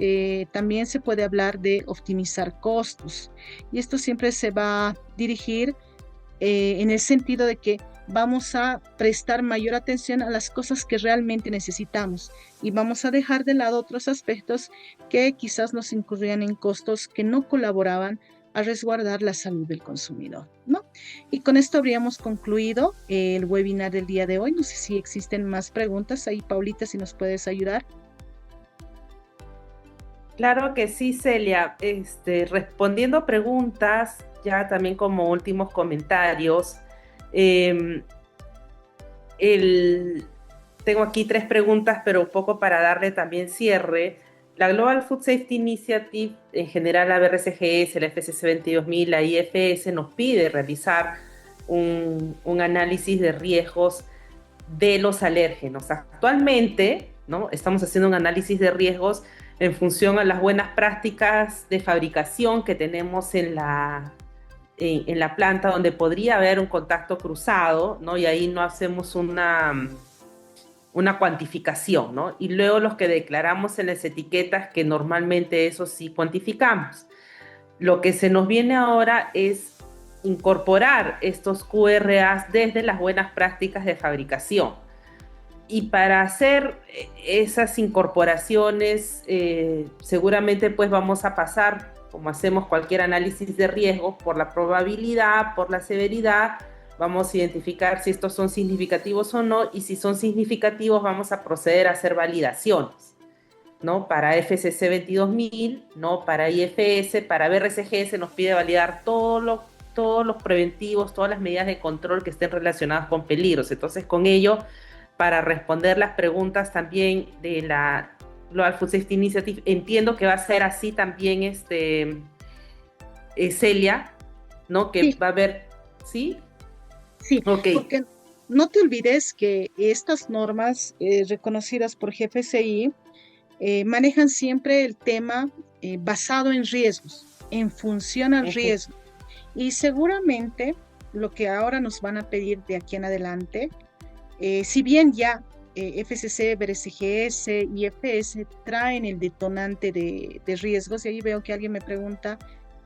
también se puede hablar de optimizar costos. Y esto siempre se va a dirigir en el sentido de que vamos a prestar mayor atención a las cosas que realmente necesitamos y vamos a dejar de lado otros aspectos que quizás nos incurrían en costos que no colaboraban a resguardar la salud del consumidor, ¿no? Y con esto habríamos concluido el webinar del día de hoy. No sé si existen más preguntas ahí, Paulita, si nos puedes ayudar. Claro que sí, Celia. Respondiendo preguntas, ya también como últimos comentarios, em, tengo aquí 3 preguntas, pero un poco para darle también cierre. La Global Food Safety Initiative, en general la BRCGS, la FCC 22000, la IFS, nos pide realizar un análisis de riesgos de los alérgenos. Actualmente, ¿no? Estamos haciendo un análisis de riesgos en función a las buenas prácticas de fabricación que tenemos en la planta, donde podría haber un contacto cruzado, ¿no? Y ahí no hacemos una cuantificación, ¿no? Y luego los que declaramos en las etiquetas, que normalmente eso sí cuantificamos. Lo que se nos viene ahora es incorporar estos QRAs desde las buenas prácticas de fabricación. Y para hacer esas incorporaciones, seguramente pues vamos a pasar, como hacemos cualquier análisis de riesgo, por la probabilidad, por la severidad. Vamos a identificar si estos son significativos o no, y si son significativos vamos a proceder a hacer validaciones, ¿no? Para FCC 22000, ¿no? Para IFS, para BRCG se nos pide validar todos los preventivos, todas las medidas de control que estén relacionadas con peligros. Entonces, con ello, para responder las preguntas también de la Global Food Safety Initiative, entiendo que va a ser así también, Celia, ¿no? Que Sí, va a haber, ¿sí? sí, Ok. porque no te olvides que estas normas reconocidas por GFCI manejan siempre el tema basado en riesgos, en función al Ujú. riesgo. Y seguramente lo que ahora nos van a pedir de aquí en adelante, si bien ya FCC, BRCGS y FS traen el detonante de riesgos, y ahí veo que alguien me pregunta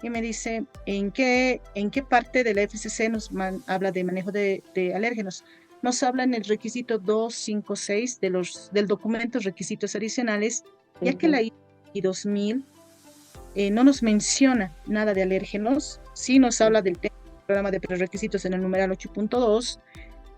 y me dice, ¿en qué parte de la FCC habla de manejo de alérgenos? Nos habla en el requisito 256 del documento requisitos adicionales, ya que la Ujú. I 2000 no nos menciona nada de alérgenos, sí nos habla del programa de prerequisitos en el numeral 8.2.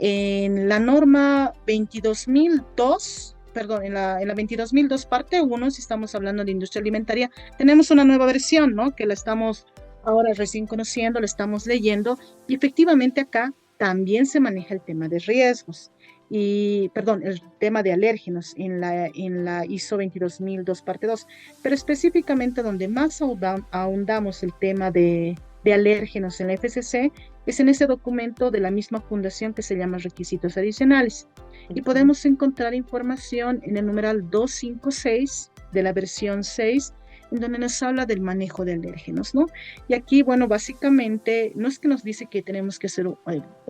En la norma 22.002, perdón, en la 22.002 parte 1, si estamos hablando de industria alimentaria, tenemos una nueva versión, ¿no? Que la estamos ahora recién conociendo, la estamos leyendo, y efectivamente acá también se maneja el tema de riesgos. Y, perdón, el tema de alérgenos en la ISO 22.002 parte 2, pero específicamente donde más ahondamos el tema de alérgenos en la FCC es en ese documento de la misma fundación que se llama requisitos adicionales. Y Ujú. podemos encontrar información en el numeral 256 de la versión 6, en donde nos habla del manejo de alérgenos, ¿no? Y aquí, bueno, básicamente no es que nos dice que tenemos que hacer un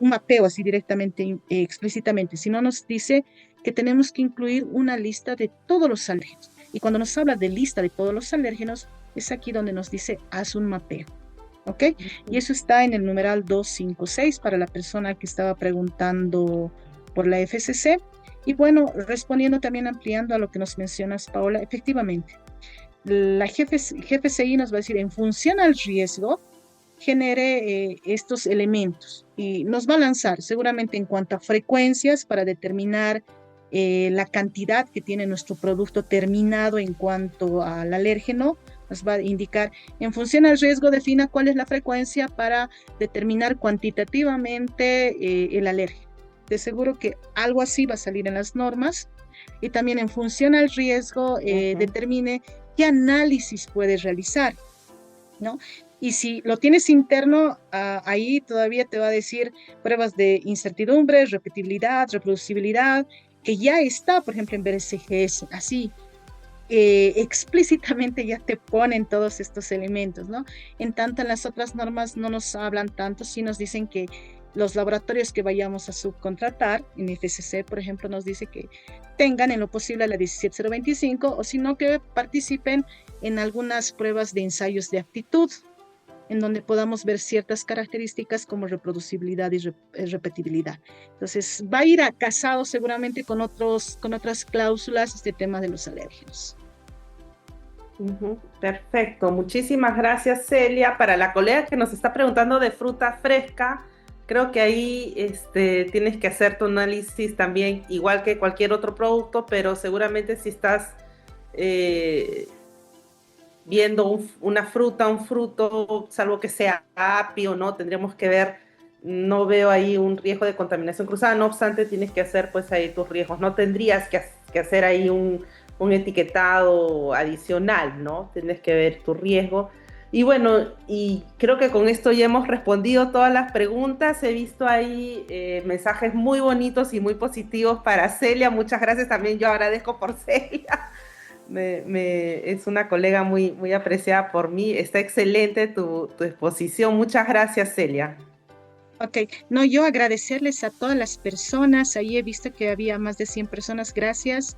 mapeo así directamente, explícitamente, sino nos dice que tenemos que incluir una lista de todos los alérgenos. Y cuando nos habla de lista de todos los alérgenos, es aquí donde nos dice haz un mapeo. ¿Ok? Y eso está en el numeral 256 para la persona que estaba preguntando por la FCC. Y bueno, respondiendo también, ampliando a lo que nos mencionas, Paola, efectivamente, la GFCI nos va a decir, en función al riesgo, genere estos elementos y nos va a lanzar seguramente en cuanto a frecuencias para determinar la cantidad que tiene nuestro producto terminado en cuanto al alérgeno. Nos va a indicar, en función al riesgo, defina cuál es la frecuencia para determinar cuantitativamente el alérgeno. De seguro que algo así va a salir en las normas. Y también en función al riesgo, Ujú. determine qué análisis puedes realizar, ¿no? Y si lo tienes interno, ahí todavía te va a decir pruebas de incertidumbre, repetibilidad, reproducibilidad, que ya está, por ejemplo, en BRCGS, así, explícitamente ya te ponen todos estos elementos, ¿no? En tanto, en las otras normas no nos hablan tanto, sí nos dicen que los laboratorios que vayamos a subcontratar, en FCC, por ejemplo, nos dice que tengan en lo posible la 17025 o si no que participen en algunas pruebas de ensayos de aptitud, en donde podamos ver ciertas características como reproducibilidad y repetibilidad. Entonces, va a ir casado seguramente con otras cláusulas este tema de los alérgenos. Perfecto, muchísimas gracias, Celia. Para la colega que nos está preguntando de fruta fresca, creo que ahí tienes que hacer tu análisis también, igual que cualquier otro producto, pero seguramente si estás viendo una fruta, un fruto, salvo que sea apio, ¿no? Tendríamos que ver, no veo ahí un riesgo de contaminación cruzada, no obstante tienes que hacer pues ahí tus riesgos, no tendrías que hacer ahí un etiquetado adicional, ¿no? Tienes que ver tu riesgo. Y bueno, y creo que con esto ya hemos respondido todas las preguntas. He visto ahí mensajes muy bonitos y muy positivos para Celia. Muchas gracias también, yo agradezco por Celia. Es una colega muy, muy apreciada por mí. Está excelente tu exposición. Muchas gracias, Celia. Ok, no, yo agradecerles a todas las personas. Ahí he visto que había más de 100 personas. Gracias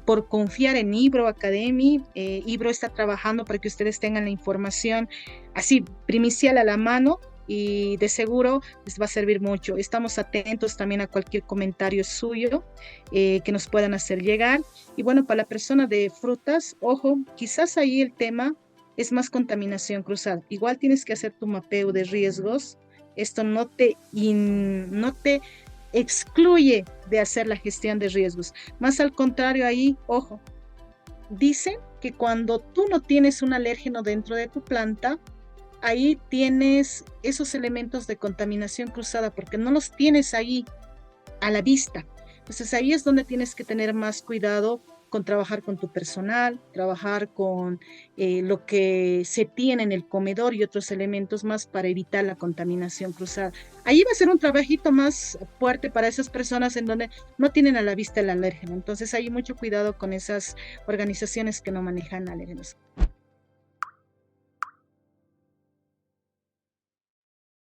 por confiar en Ibro Academy. Ibro está trabajando para que ustedes tengan la información así, primicial a la mano, y de seguro les va a servir mucho. Estamos atentos también a cualquier comentario suyo que nos puedan hacer llegar. Y bueno, para la persona de frutas, ojo, quizás ahí el tema es más contaminación cruzada. Igual tienes que hacer tu mapeo de riesgos. Esto no te excluye de hacer la gestión de riesgos. Más al contrario, ahí, ojo, dicen que cuando tú no tienes un alérgeno dentro de tu planta, ahí tienes esos elementos de contaminación cruzada porque no los tienes ahí a la vista. Entonces ahí es donde tienes que tener más cuidado con trabajar con tu personal, trabajar con lo que se tiene en el comedor y otros elementos más para evitar la contaminación cruzada. Ahí va a ser un trabajito más fuerte para esas personas en donde no tienen a la vista el alérgeno. Entonces hay mucho cuidado con esas organizaciones que no manejan alérgenos.